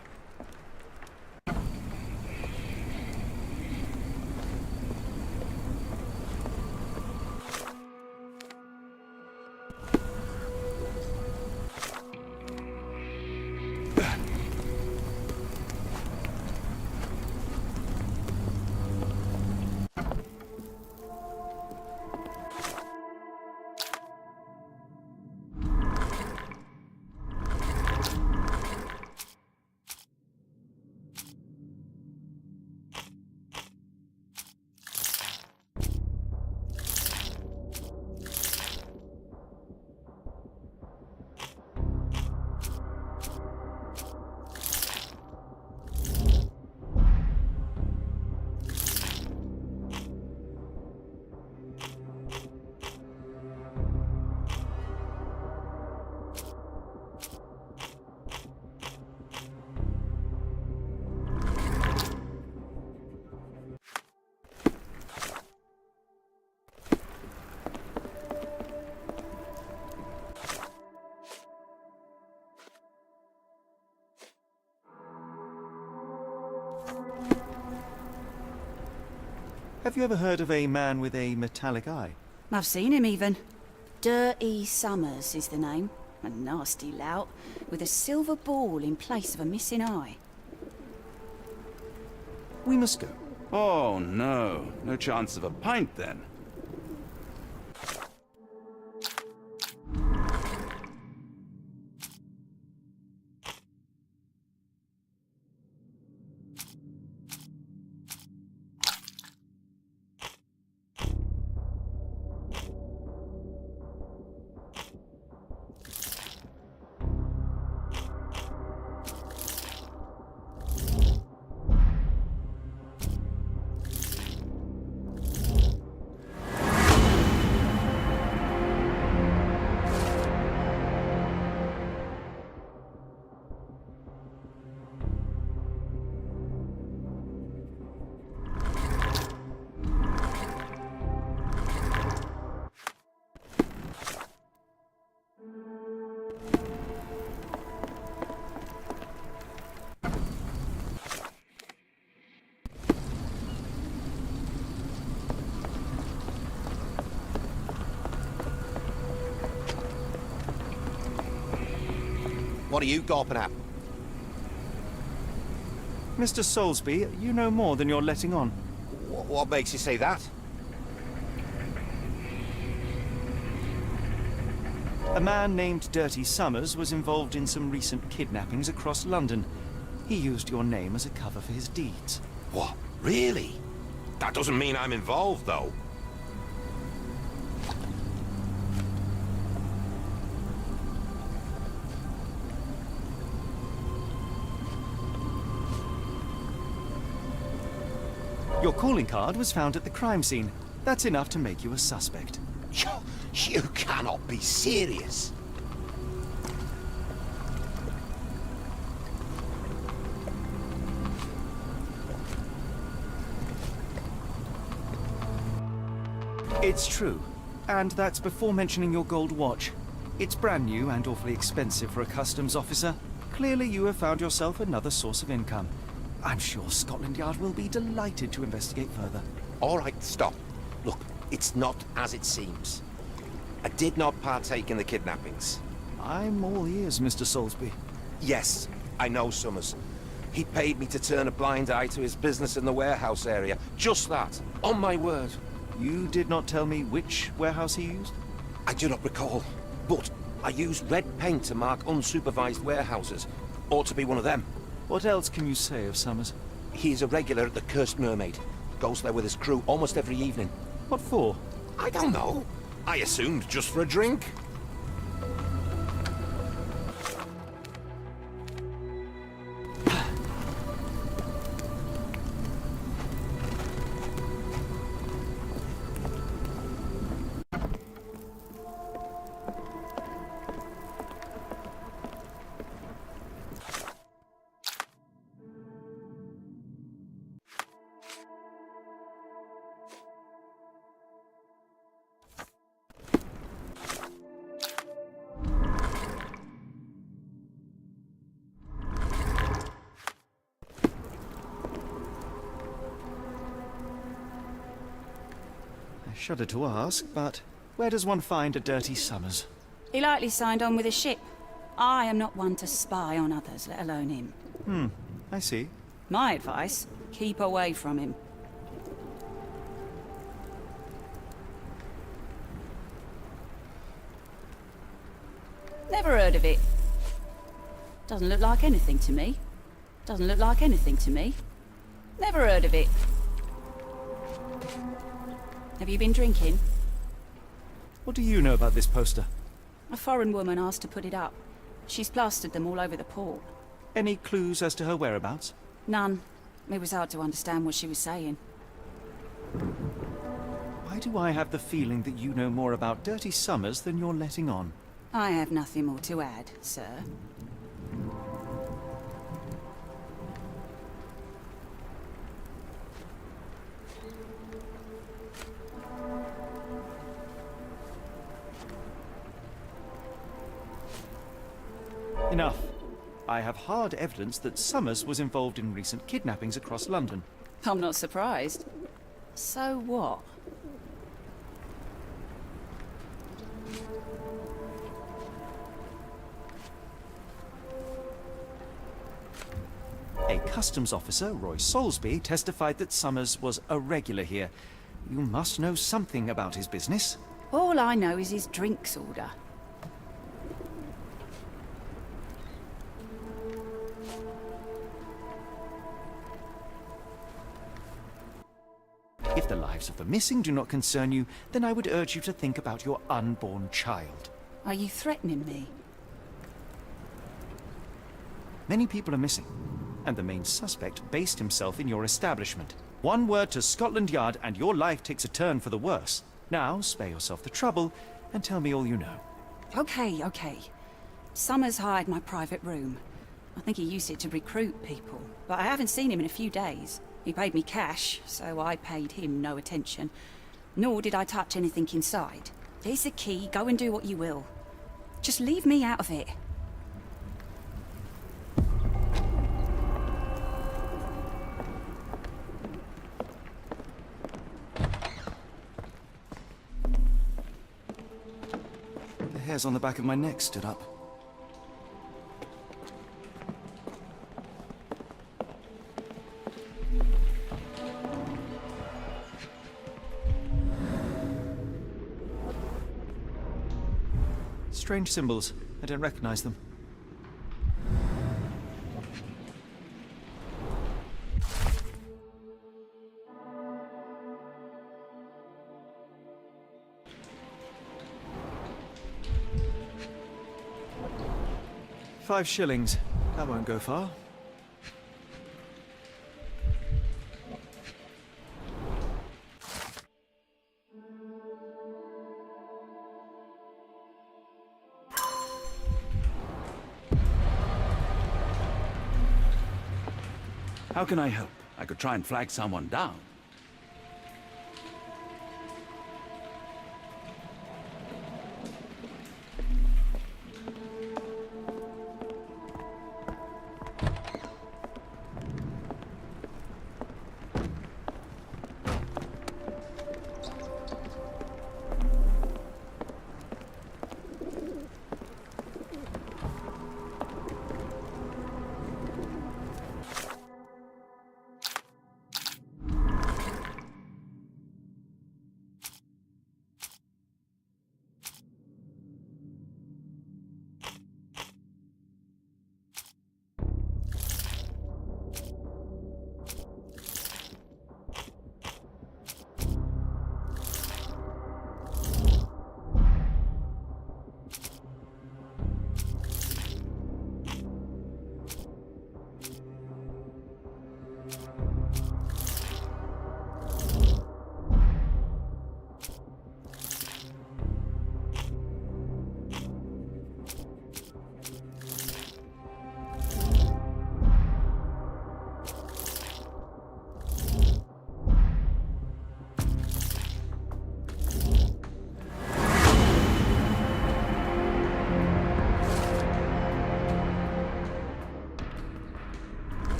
Speaker 1: Have you ever heard of a man with a metallic eye?
Speaker 8: I've seen him even. Dirty Summers is the name. A nasty lout, with a silver ball in place of a missing eye.
Speaker 1: We must go.
Speaker 2: Oh, no. No chance of a pint, then.
Speaker 10: What are you gawping at?
Speaker 1: Mr. Soulsby, you know more than you're letting on.
Speaker 10: What makes you say that?
Speaker 1: A man named Dirty Summers was involved in some recent kidnappings across London. He used your name as a cover for his deeds.
Speaker 10: What? Really? That doesn't mean I'm involved, though.
Speaker 1: Your calling card was found at the crime scene. That's enough to make you a suspect.
Speaker 10: You cannot be serious.
Speaker 1: It's true. And that's before mentioning your gold watch. It's brand new and awfully expensive for a customs officer. Clearly you have found yourself another source of income. I'm sure Scotland Yard will be delighted to investigate further.
Speaker 10: All right, stop. Look, it's not as it seems. I did not partake in the kidnappings.
Speaker 1: I'm all ears, Mr. Soulsby.
Speaker 10: Yes, I know Summers. He paid me to turn a blind eye to his business in the warehouse area. Just that, on my word.
Speaker 1: You did not tell me which warehouse he used?
Speaker 10: I do not recall, but I used red paint to mark unsupervised warehouses. Ought to be one of them.
Speaker 1: What else can you say of Summers?
Speaker 10: He's a regular at the Cursed Mermaid. Goes there with his crew almost every evening.
Speaker 1: What for?
Speaker 10: I don't know. I assumed just for a drink.
Speaker 1: I shudder to ask, but where does one find a Dirty Summers?
Speaker 8: He likely signed on with a ship. I am not one to spy on others, let alone him.
Speaker 1: I see.
Speaker 8: My advice, keep away from him. Never heard of it. Doesn't look like anything to me. Doesn't look like anything to me. Never heard of it. Have you been drinking?
Speaker 1: What do you know about this poster?
Speaker 8: A foreign woman asked to put it up. She's plastered them all over the port.
Speaker 1: Any clues as to her whereabouts?
Speaker 8: None. It was hard to understand what she was saying.
Speaker 1: Why do I have the feeling that you know more about Dirty Summers than you're letting on?
Speaker 8: I have nothing more to add, sir.
Speaker 1: Enough. I have hard evidence that Summers was involved in recent kidnappings across London.
Speaker 8: I'm not surprised. So what?
Speaker 1: A customs officer, Roy Soulsby, testified that Summers was a regular here. You must know something about his business.
Speaker 8: All I know is his drinks order.
Speaker 1: If the lives of the missing do not concern you, then I would urge you to think about your unborn child.
Speaker 8: Are you threatening me?
Speaker 1: Many people are missing, and the main suspect based himself in your establishment. One word to Scotland Yard and your life takes a turn for the worse. Now, spare yourself the trouble and tell me all you know.
Speaker 8: Okay. Summers hired my private room. I think he used it to recruit people, but I haven't seen him in a few days. He paid me cash, so I paid him no attention. Nor did I touch anything inside. There's the key, go and do what you will. Just leave me out of it.
Speaker 1: The hairs on the back of my neck stood up. Strange symbols. I don't recognize them. £5. That won't go far.
Speaker 2: How can I help? I could try and flag someone down.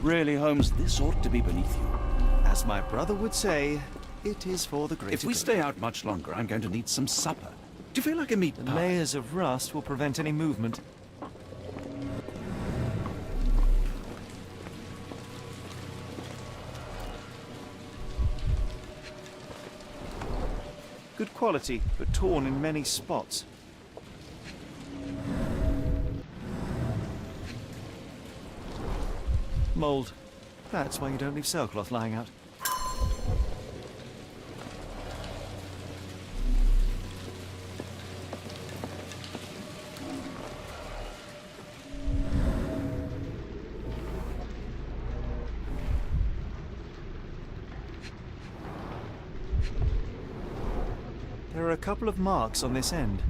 Speaker 2: Really, Holmes, this ought to be beneath you.
Speaker 1: As my brother would say, it is for the greater
Speaker 2: If we
Speaker 1: good.
Speaker 2: stay out much longer, I'm going to need some supper. Do you feel like a meat
Speaker 1: The
Speaker 2: pie?
Speaker 1: layers of rust will prevent any movement. Good quality, but torn in many spots. Mold. That's why you don't leave sailcloth lying out. There are a couple of marks on this end.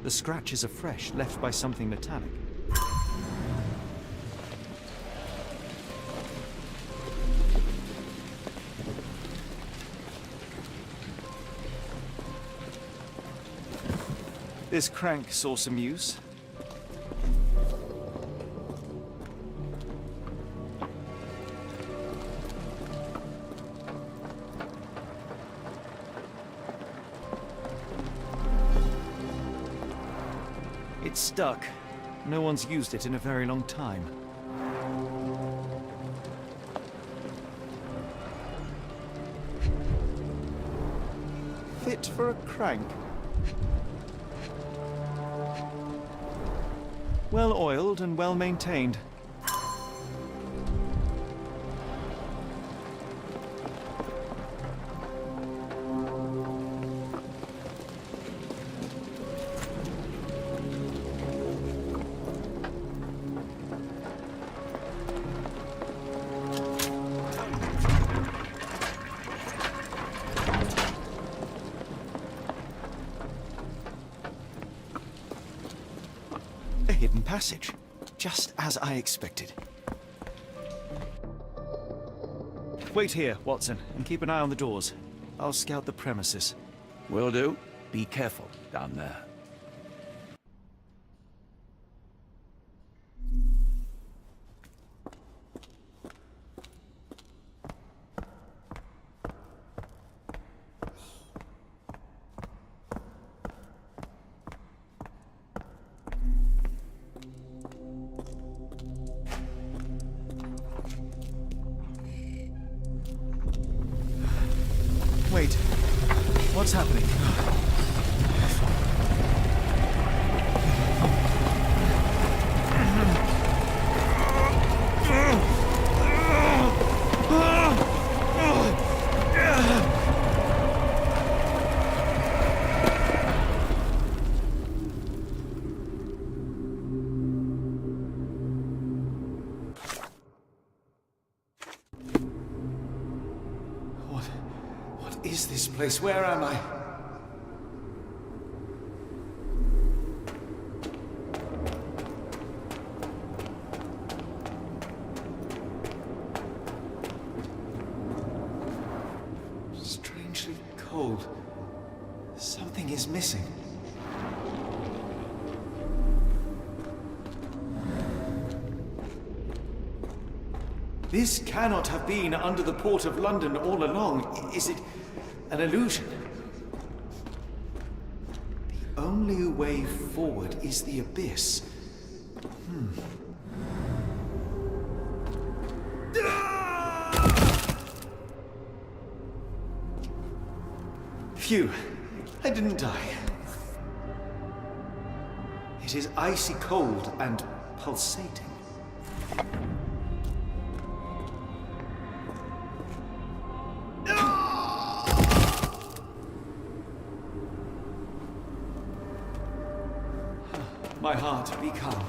Speaker 1: The scratches are fresh, left by something metallic. This crank saw some use. It's stuck. No one's used it in a very long time. Fit for a crank. Well oiled and well maintained. A hidden passage, just as I expected. Wait here, Watson, and keep an eye on the doors. I'll scout the premises.
Speaker 2: Will do. Be careful down there.
Speaker 1: Wait, what's happening? What is this place? Where am I? Strangely cold. Something is missing. This cannot have been under the port of London all along. Is it an illusion? The only way forward is the abyss. Phew, I didn't die. It is icy cold and pulsating. My heart, be calm.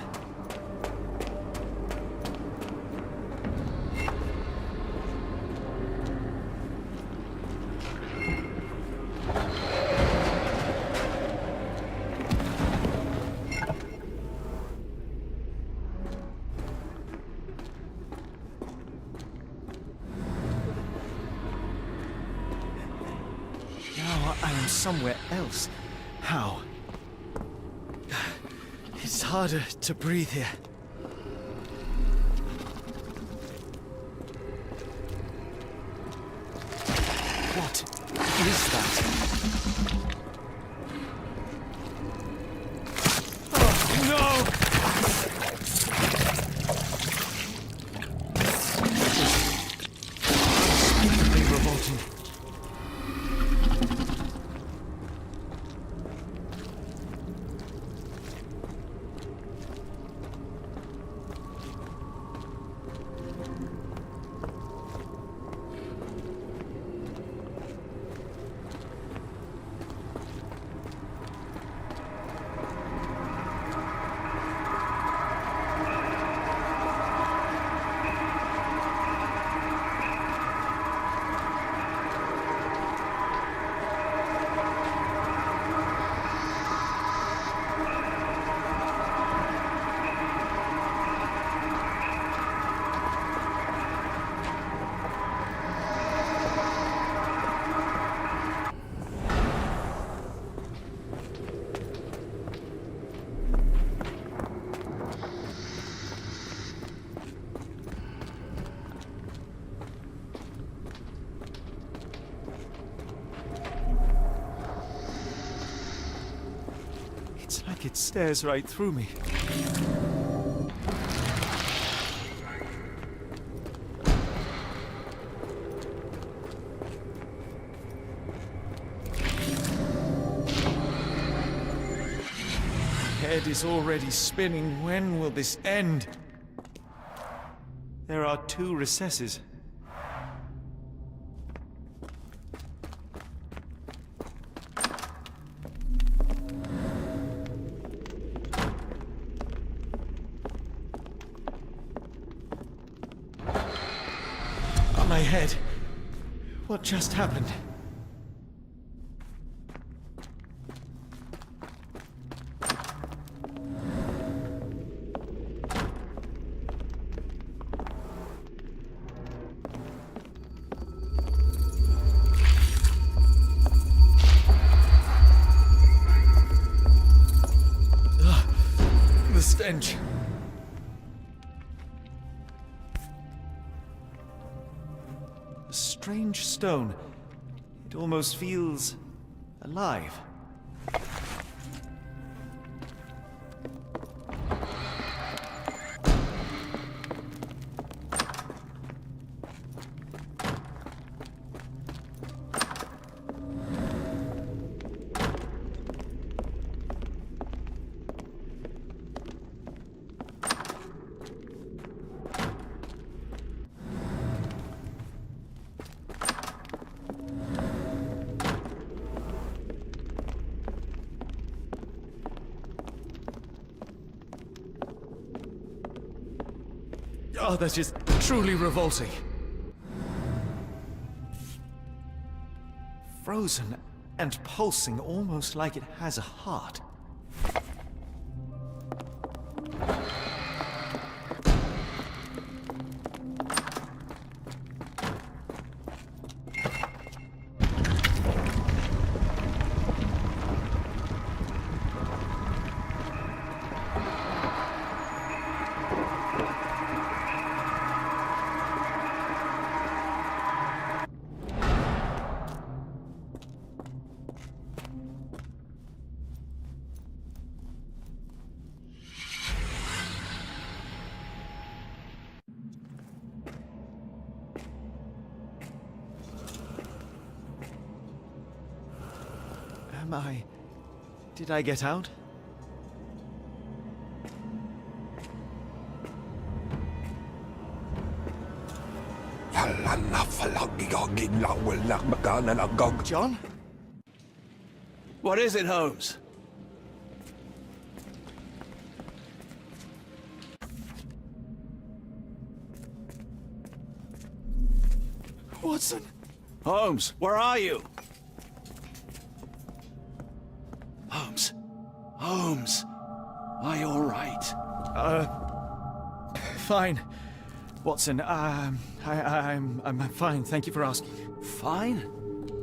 Speaker 1: Now I am somewhere else. How? It's It's harder to breathe here. What is that? Oh, no! Unspeakably revolting. It's like it stares right through me. Head is already spinning. When will this end? There are 2 recesses. On my head. What just happened? The stench. A strange stone. It almost feels alive. Oh, that is truly revolting. Frozen and pulsing, almost like it has a heart. Did I get out? John?
Speaker 2: What is it, Holmes?
Speaker 1: Watson!
Speaker 2: Holmes, where are you? Holmes. Holmes. Are you all right?
Speaker 1: Fine. Watson, I'm fine. Thank you for asking.
Speaker 2: Fine?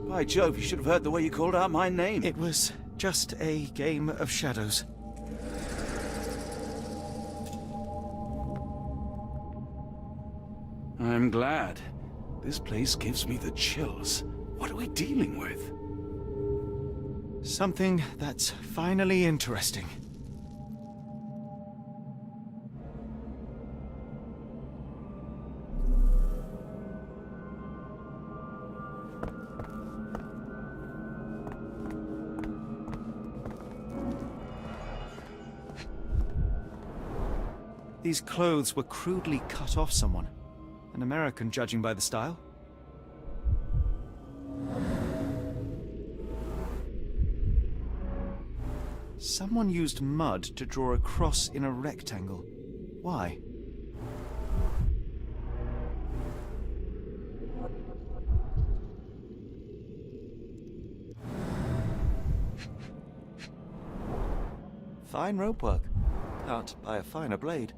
Speaker 2: By Jove, you should have heard the way you called out my name.
Speaker 1: It was just a game of shadows.
Speaker 2: I'm glad. This place gives me the chills. What are we dealing with?
Speaker 1: Something that's finally interesting. These clothes were crudely cut off someone. An American, judging by the style. Someone used mud to draw a cross in a rectangle. Why? Fine rope work. Can't buy a finer blade.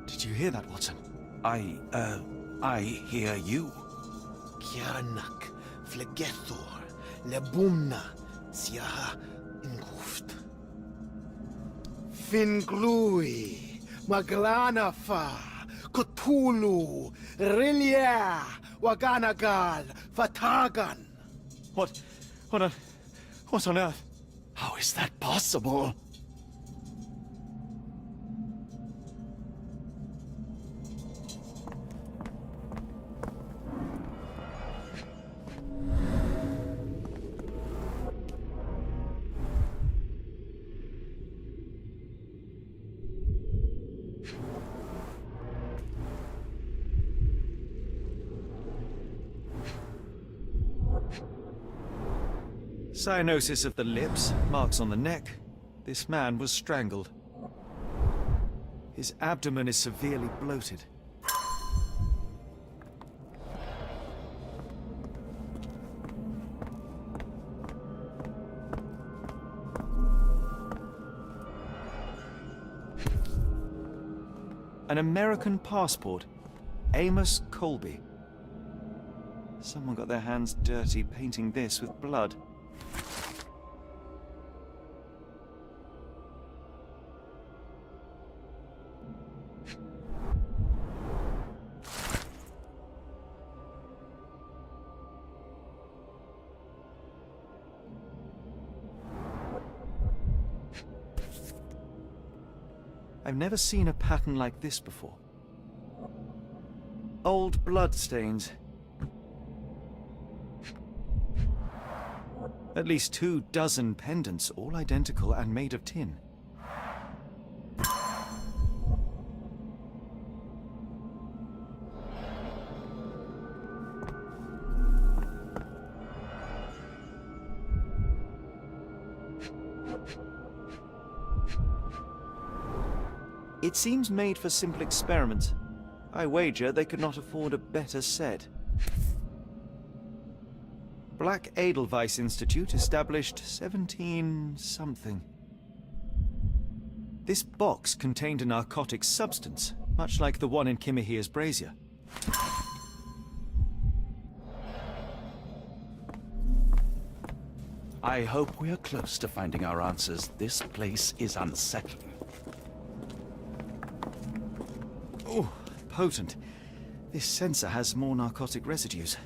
Speaker 1: Did you hear that, Watson?
Speaker 2: I hear you.
Speaker 9: Kiaranak, Flegethor, Lebumna, Siaha, Inguft. Finglui, Maglanafa, Cthulhu, Rilia, Waganagal, Fatagan.
Speaker 1: What on earth?
Speaker 2: How is that possible?
Speaker 1: Cyanosis of the lips, marks on the neck. This man was strangled. His abdomen is severely bloated. An American passport. Amos Colby. Someone got their hands dirty painting this with blood. I've never seen a pattern like this before. Old blood stains. At least 24 pendants, all identical and made of tin. It seems made for simple experiments. I wager they could not afford a better set. Black Edelweiss Institute, established 17-something. This box contained a narcotic substance, much like the one in Kimihir's brazier.
Speaker 2: I hope we are close to finding our answers. This place is unsettling.
Speaker 1: Oh, potent. This sensor has more narcotic residues.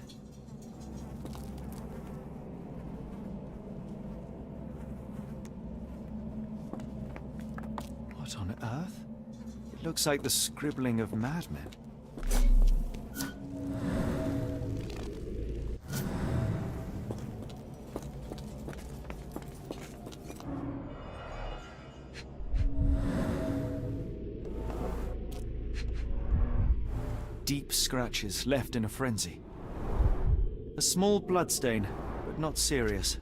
Speaker 1: What on earth? It looks like the scribbling of madmen. Deep scratches left in a frenzy. A small bloodstain, but not serious.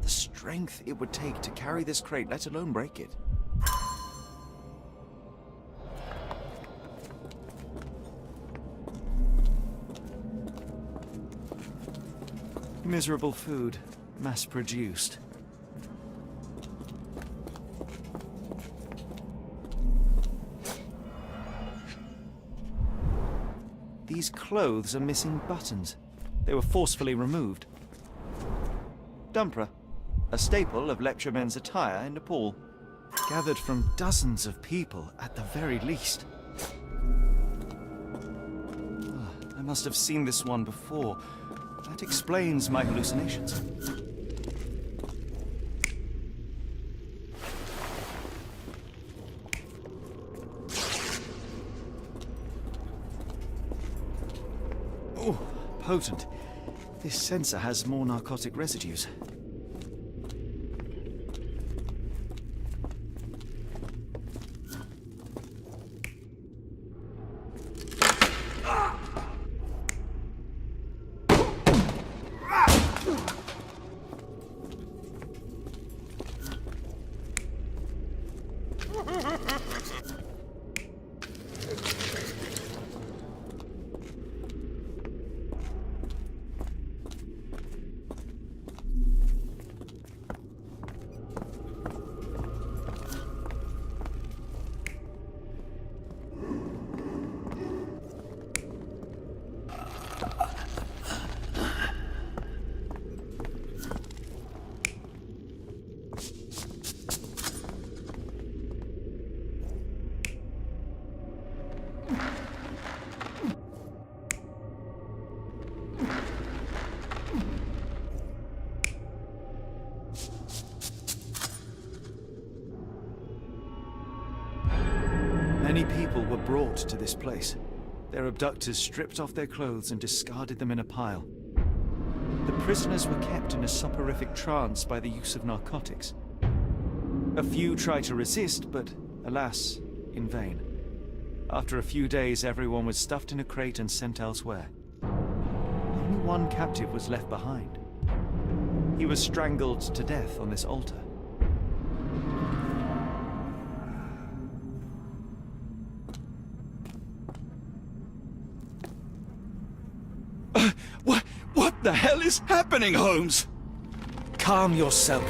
Speaker 1: The strength it would take to carry this crate, let alone break it. Miserable food, mass-produced. These clothes are missing buttons. They were forcefully removed. Dumpra, a staple of lecturemen's attire in Nepal. Gathered from dozens of people, at the very least. I must have seen this one before. That explains my hallucinations. Oh, potent. This sensor has more narcotic residues. Many people were brought to this place. Their abductors stripped off their clothes and discarded them in a pile. The prisoners were kept in a soporific trance by the use of narcotics. A few tried to resist, but alas, in vain. After a few days, everyone was stuffed in a crate and sent elsewhere. Only one captive was left behind. He was strangled to death on this altar.
Speaker 2: What the hell is happening, Holmes?
Speaker 1: Calm yourself.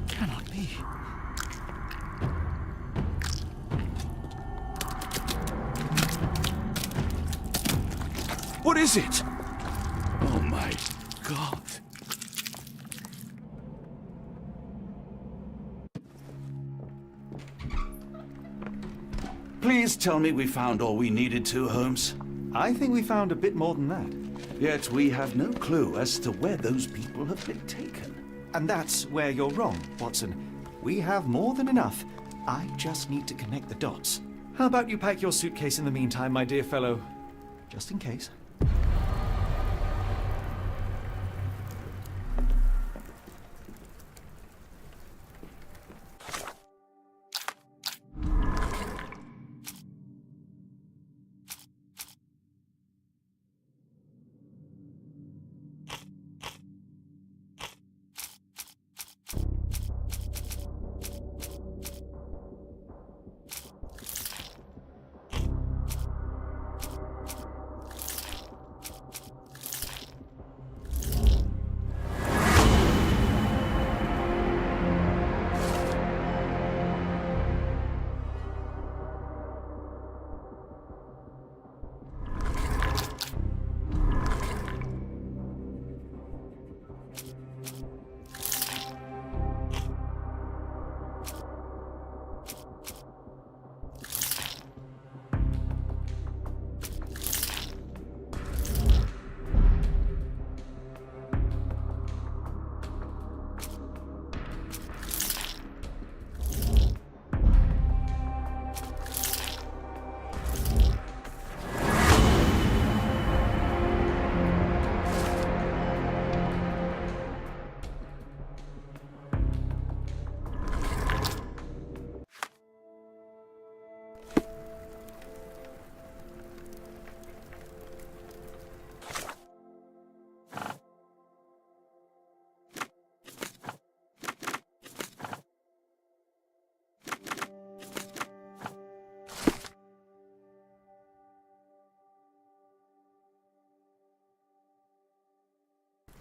Speaker 2: Cannot be. What is it? Oh my God. Please tell me we found all we needed to, Holmes.
Speaker 1: I think we found a bit more than that.
Speaker 2: Yet we have no clue as to where those people have been taken.
Speaker 1: And that's where you're wrong, Watson. We have more than enough. I just need to connect the dots. How about you pack your suitcase in the meantime, my dear fellow? Just in case.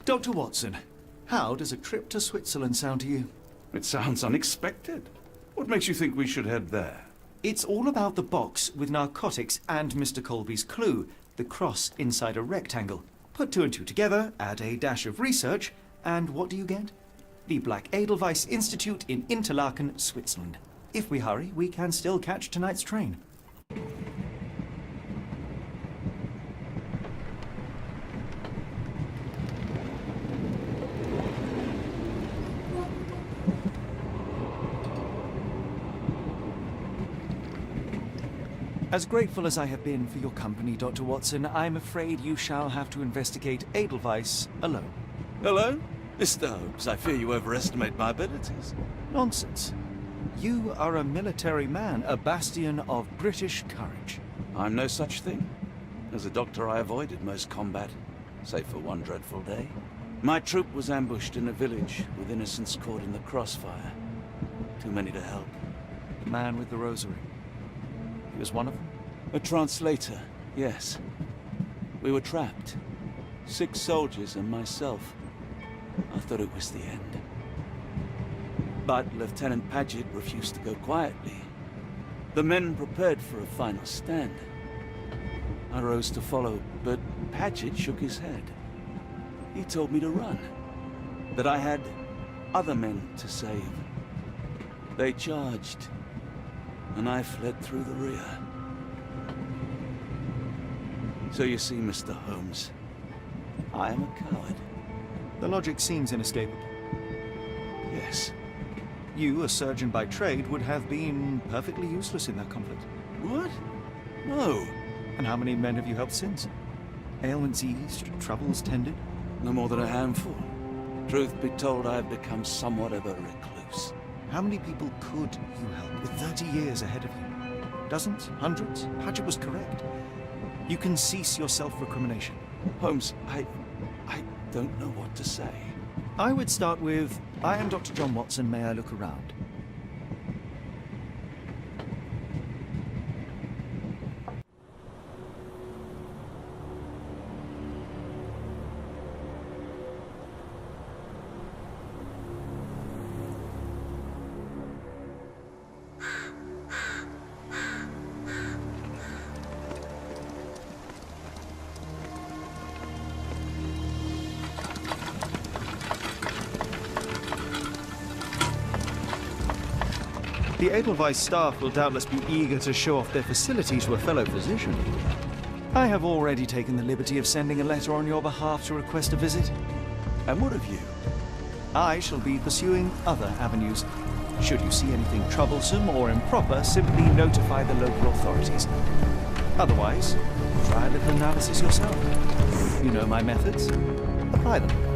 Speaker 1: Dr. Watson, how does a trip to Switzerland sound to you?
Speaker 2: It sounds unexpected. What makes you think we should head there?
Speaker 1: It's all about the box with narcotics and Mr. Colby's clue, the cross inside a rectangle. Put two and two together, add a dash of research, and what do you get? The Black Edelweiss Institute in Interlaken, Switzerland. If we hurry, we can still catch tonight's train. As grateful as I have been for your company, Dr. Watson, I'm afraid you shall have to investigate Edelweiss alone.
Speaker 2: Hello? Mr. Holmes, I fear you overestimate my abilities.
Speaker 1: Nonsense. You are a military man, a bastion of British courage.
Speaker 2: I'm no such thing. As a doctor, I avoided most combat, save for one dreadful day. My troop was ambushed in a village, with innocents caught in the crossfire. Too many to help.
Speaker 1: The man with the rosary. He was one of them?
Speaker 2: A translator, yes. We were trapped. 6 soldiers and myself. I thought it was the end. But Lieutenant Paget refused to go quietly. The men prepared for a final stand. I rose to follow, but Paget shook his head. He told me to run. That I had other men to save. They charged, and I fled through the rear. So you see, Mr. Holmes, I am a coward.
Speaker 1: The logic seems inescapable.
Speaker 2: Yes.
Speaker 1: You, a surgeon by trade, would have been perfectly useless in that conflict.
Speaker 2: What? No.
Speaker 1: And how many men have you helped since? Ailments eased, troubles tended?
Speaker 2: No more than a handful. Truth be told, I have become somewhat of a recluse.
Speaker 1: How many people could you help with 30 years ahead of you? Dozens? Hundreds? Paget was correct. You can cease your self-recrimination.
Speaker 2: Holmes, I don't know what to say.
Speaker 1: I would start with, I am Dr. John Watson, may I look around? The Edelweiss staff will doubtless be eager to show off their facilities to a fellow physician. I have already taken the liberty of sending a letter on your behalf to request a visit.
Speaker 2: And what of you?
Speaker 1: I shall be pursuing other avenues. Should you see anything troublesome or improper, simply notify the local authorities. Otherwise, try a little analysis yourself. You know my methods. Apply them.